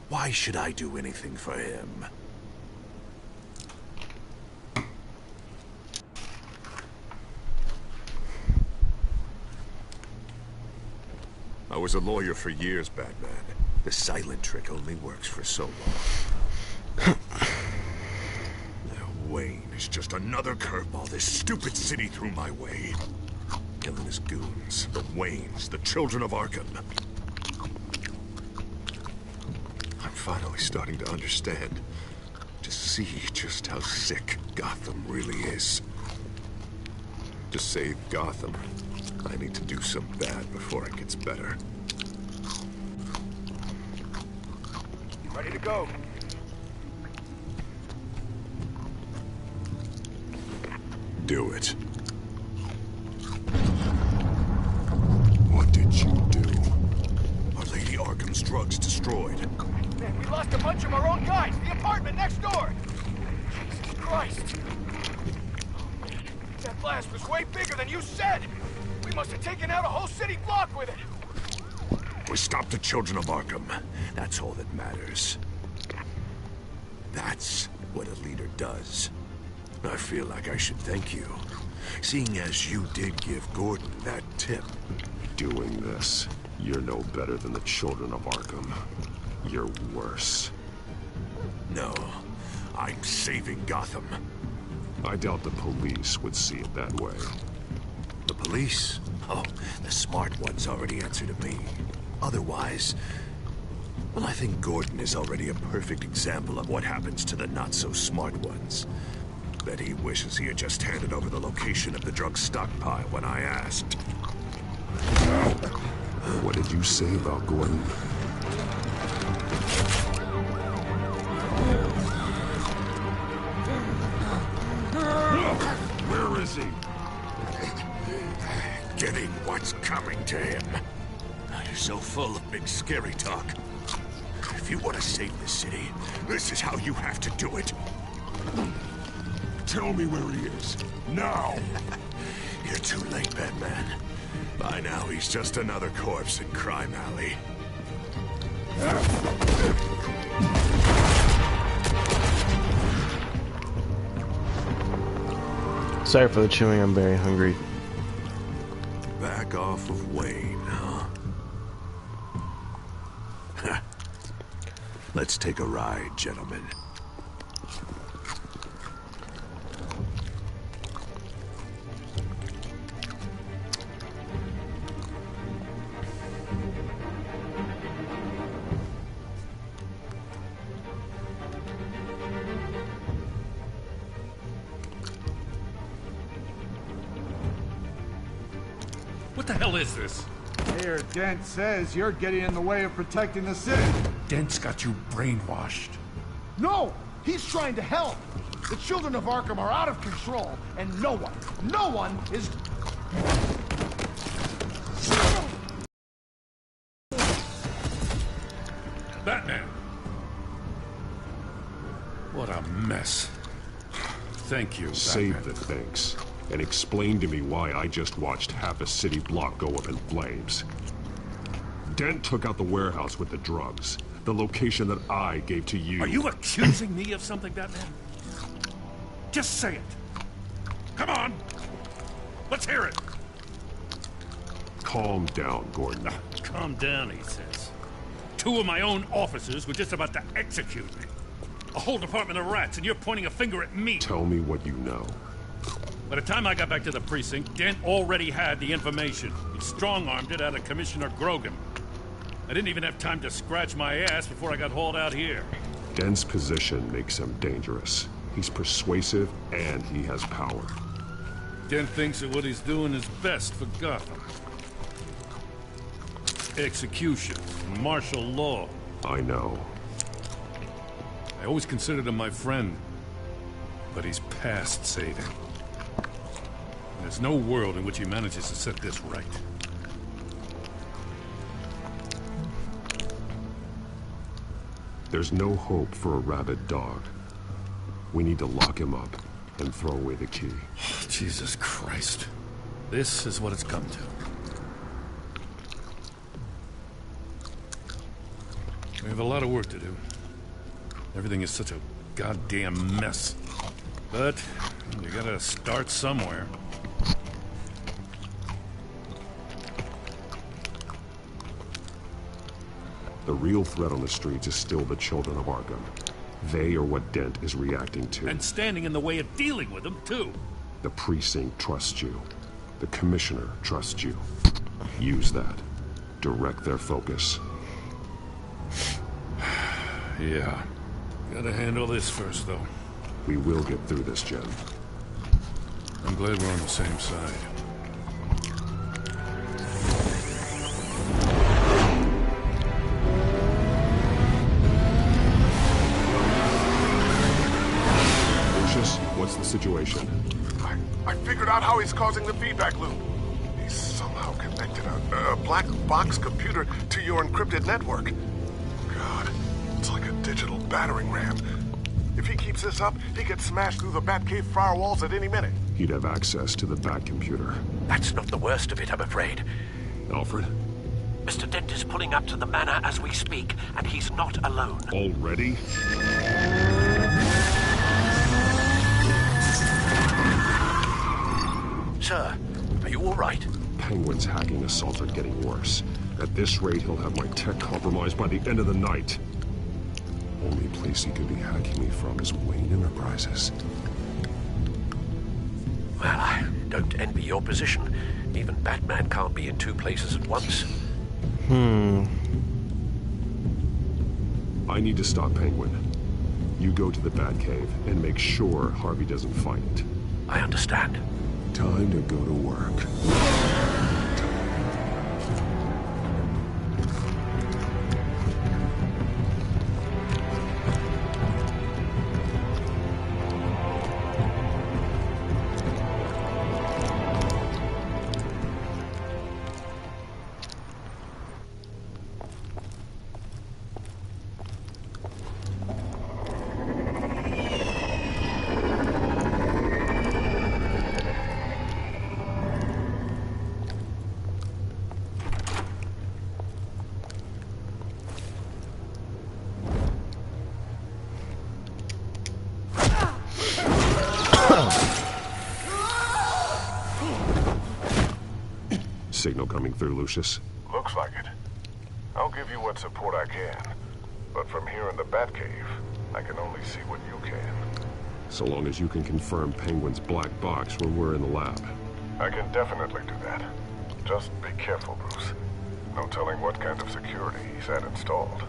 why should I do anything for him? I was a lawyer for years, Batman. The silent trick only works for so long. Now, Wayne is just another curveball this stupid city threw my way. Killing his goons, the Waynes, the children of Arkham. I'm finally starting to understand. To see just how sick Gotham really is. To save Gotham, I need to do some bad before it gets better. You ready to go? Do it. What did you do? Our Lady Arkham's drugs destroyed. Man, we lost a bunch of our own guys. The apartment next door. Jesus Christ. That blast was way bigger than you said. We must have taken out a whole city block with it. We stopped the children of Arkham. That's all that matters. That's what a leader does. I feel like I should thank you, seeing as you did give Gordon that tip. Doing this, you're no better than the children of Arkham. You're worse. No, I'm saving Gotham. I doubt the police would see it that way. The police? Oh, the smart ones already answer to me. Otherwise, well, I think Gordon is already a perfect example of what happens to the not-so-smart ones. Bet he wishes he had just handed over the location of the drug stockpile when I asked. What did you say about Gordon? Where is he? Getting what's coming to him. You're so full of big scary talk. If you want to save this city, this is how you have to do it. Tell me where he is. Now! You're too late, Batman. By now, he's just another corpse in Crime Alley. Sorry for the chewing, I'm very hungry. Back off of Wayne, huh? Let's take a ride, gentlemen. What the hell is this? Mayor Dent says you're getting in the way of protecting the city. Dent's got you brainwashed. No! He's trying to help! The children of Arkham are out of control, and no one is... Batman! What a mess. Thank you, Save Batman. the thanks, and explain to me why I just watched half a city block go up in flames. Dent took out the warehouse with the drugs, the location that I gave to you. Are you accusing me of something, Batman? Just say it. Come on! Let's hear it! Calm down, Gordon. Calm down, he says. 2 of my own officers were just about to execute me. A whole department of rats, and you're pointing a finger at me. Tell me what you know. By the time I got back to the precinct, Dent already had the information. He strong-armed it out of Commissioner Grogan. I didn't even have time to scratch my ass before I got hauled out here. Dent's position makes him dangerous. He's persuasive, and he has power. Dent thinks that what he's doing is best for Gotham. Execution, martial law. I know. I always considered him my friend, but he's past saving. There's no world in which he manages to set this right. There's no hope for a rabid dog. We need to lock him up and throw away the key. Jesus Christ. This is what it's come to. We have a lot of work to do. Everything is such a goddamn mess. But we gotta start somewhere. The real threat on the streets is still the children of Arkham. They are what Dent is reacting to. And standing in the way of dealing with them, too. The precinct trusts you. The commissioner trusts you. Use that. Direct their focus. Yeah. Gotta handle this first, though. We will get through this, Jen. I'm glad we're on the same side. Lucius, what's the situation? I figured out how he's causing the feedback loop. He's somehow connected a black box computer to your encrypted network. God, it's like a digital battering ram. If he keeps this up, he gets smashed through the Batcave firewalls at any minute. He'd have access to the Bat computer. That's not the worst of it, I'm afraid. Alfred? Mr. Dent is pulling up to the manor as we speak, and he's not alone. Already? Sir, are you all right? Penguin's hacking assaults are getting worse. At this rate, he'll have my tech compromised by the end of the night. Only place he could be hacking me from is Wayne Enterprises. Well, I don't envy your position. Even Batman can't be in 2 places at once. I need to stop Penguin. You go to the Batcave and make sure Harvey doesn't find it. I understand. Time to go to work. Signal coming through, Lucius. Looks like it. I'll give you what support I can. But from here in the Batcave, I can only see what you can. So long as you can confirm Penguin's black box when we're in the lab. I can definitely do that. Just be careful, Bruce. No telling what kind of security he's had installed.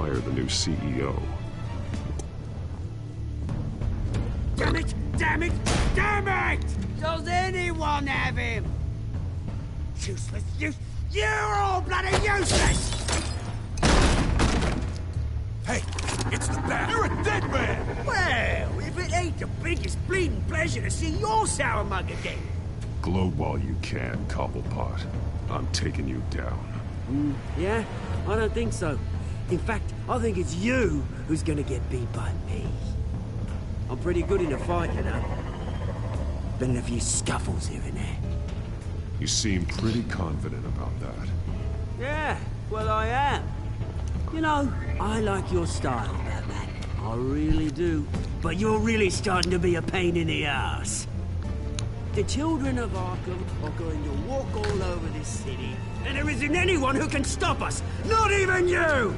hire the new CEO. Damn it! Damn it! Damn it! Does anyone have him? Useless! You're all bloody useless! Hey, it's the Bat. You're a dead man! Well, if it ain't the biggest bleeding pleasure to see your sour mug again. Gloat while you can, Cobblepot. I'm taking you down. Yeah? I don't think so. In fact, I think it's you who's gonna get beat by me. I'm pretty good in a fight, you know. Been in a few scuffles here and there. You seem pretty confident about that. Yeah, well I am. You know, I like your style, Batman. I really do. But you're really starting to be a pain in the ass. The children of Arkham are going to walk all over this city, and there isn't anyone who can stop us! Not even you!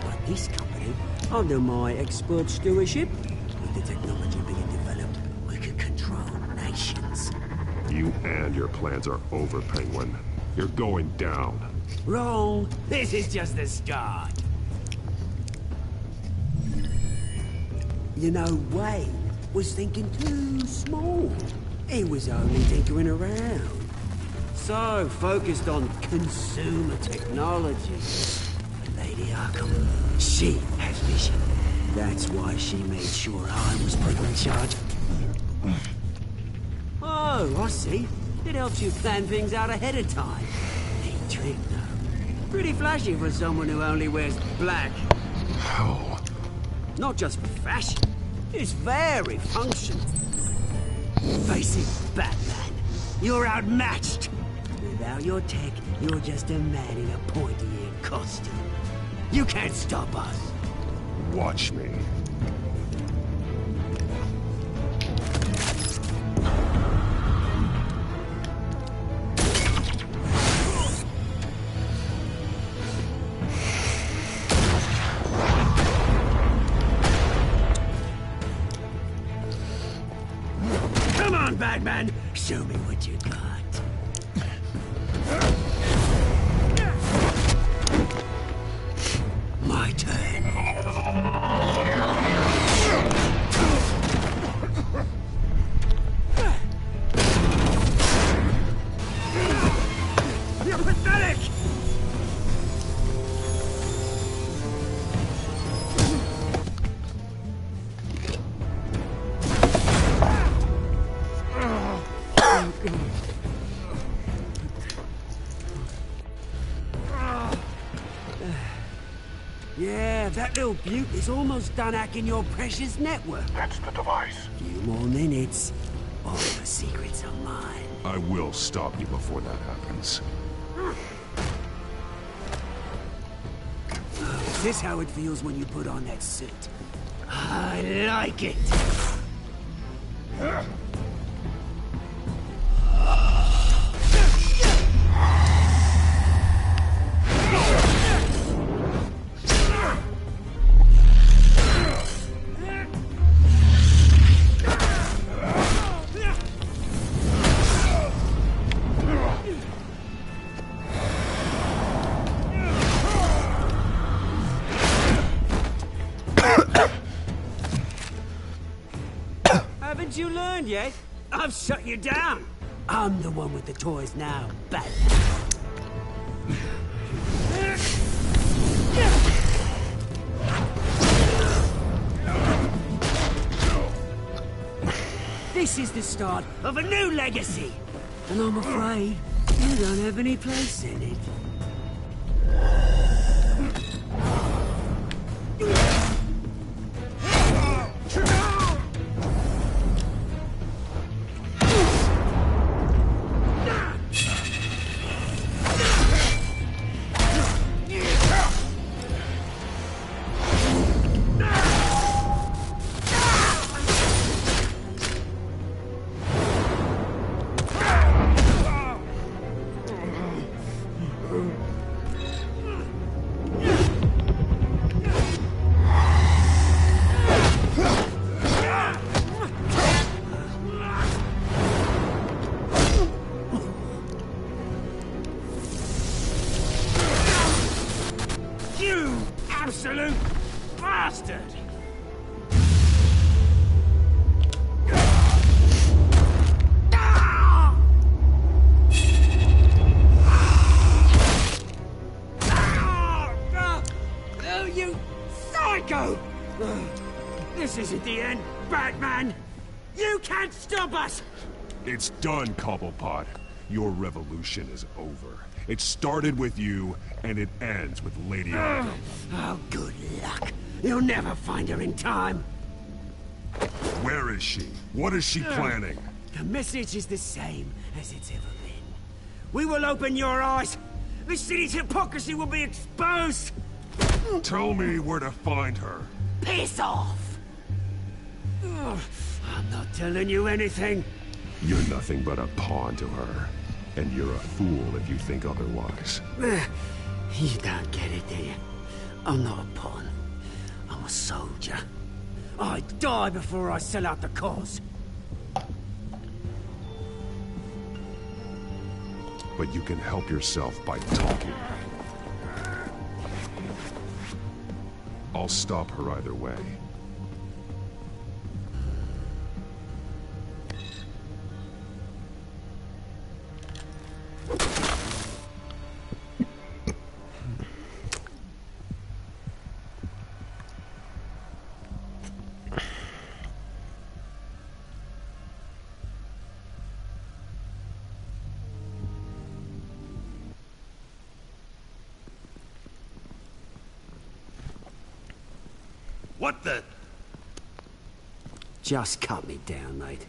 But this company, under my expert stewardship, with the technology being developed, we can control nations. You and your plans are over, Penguin. You're going down. Wrong. This is just the start. You know, Wayne was thinking too small. He was only tinkering around. So focused on consumer technology. But Lady Arkham, she has vision. That's why she made sure I was put in charge. Oh, I see. It helps you plan things out ahead of time. Neat trick, though. Pretty flashy for someone who only wears black. How? Not just fashion. It's very functional. Face it, Batman. You're outmatched. Without your tech, you're just a man in a pointy-eared costume. You can't stop us. Watch me. Come on, Batman! Show me what you got. My turn. You're pathetic! Yeah, that little beaut is almost done hacking your precious network. That's the device. Few more minutes. All the secrets are mine. I will stop you before that happens. Is this how it feels when you put on that suit? I like it. Haven't you learned yet? I've shut you down. I'm the one with the toys now, Batman. This is the start of a new legacy. And I'm afraid you don't have any place in it. It's done, Cobblepot. Your revolution is over. It started with you, and it ends with Lady Arkham. Oh, good luck. You'll never find her in time. Where is she? What is she planning? The message is the same as it's ever been. We will open your eyes. The city's hypocrisy will be exposed. Tell me where to find her. Piss off! I'm not telling you anything. You're nothing but a pawn to her. And you're a fool if you think otherwise. You don't get it, do you? I'm not a pawn. I'm a soldier. I die before I sell out the cause. But you can help yourself by talking. I'll stop her either way. What the? Just cut me down, mate.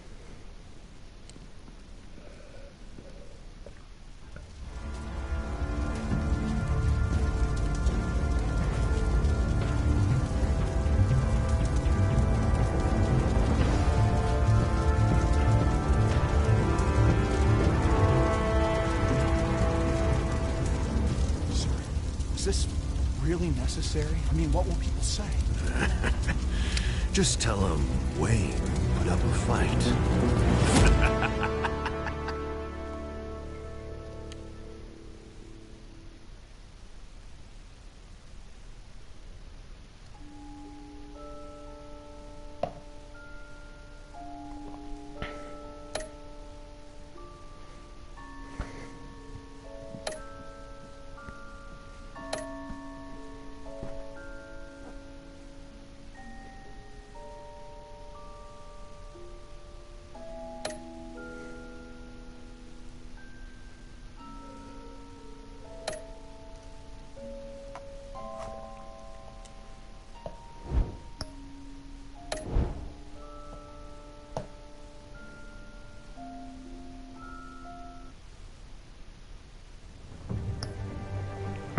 Is this really necessary? I mean, what will people say? Just tell him Wayne put up a fight.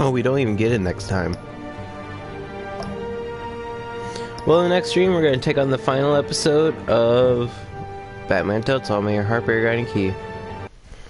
Oh, we don't even get it next time. Well, in the next stream, we're going to take on the final episode of Batman Telltale, Mayor Harper, Guiding Key.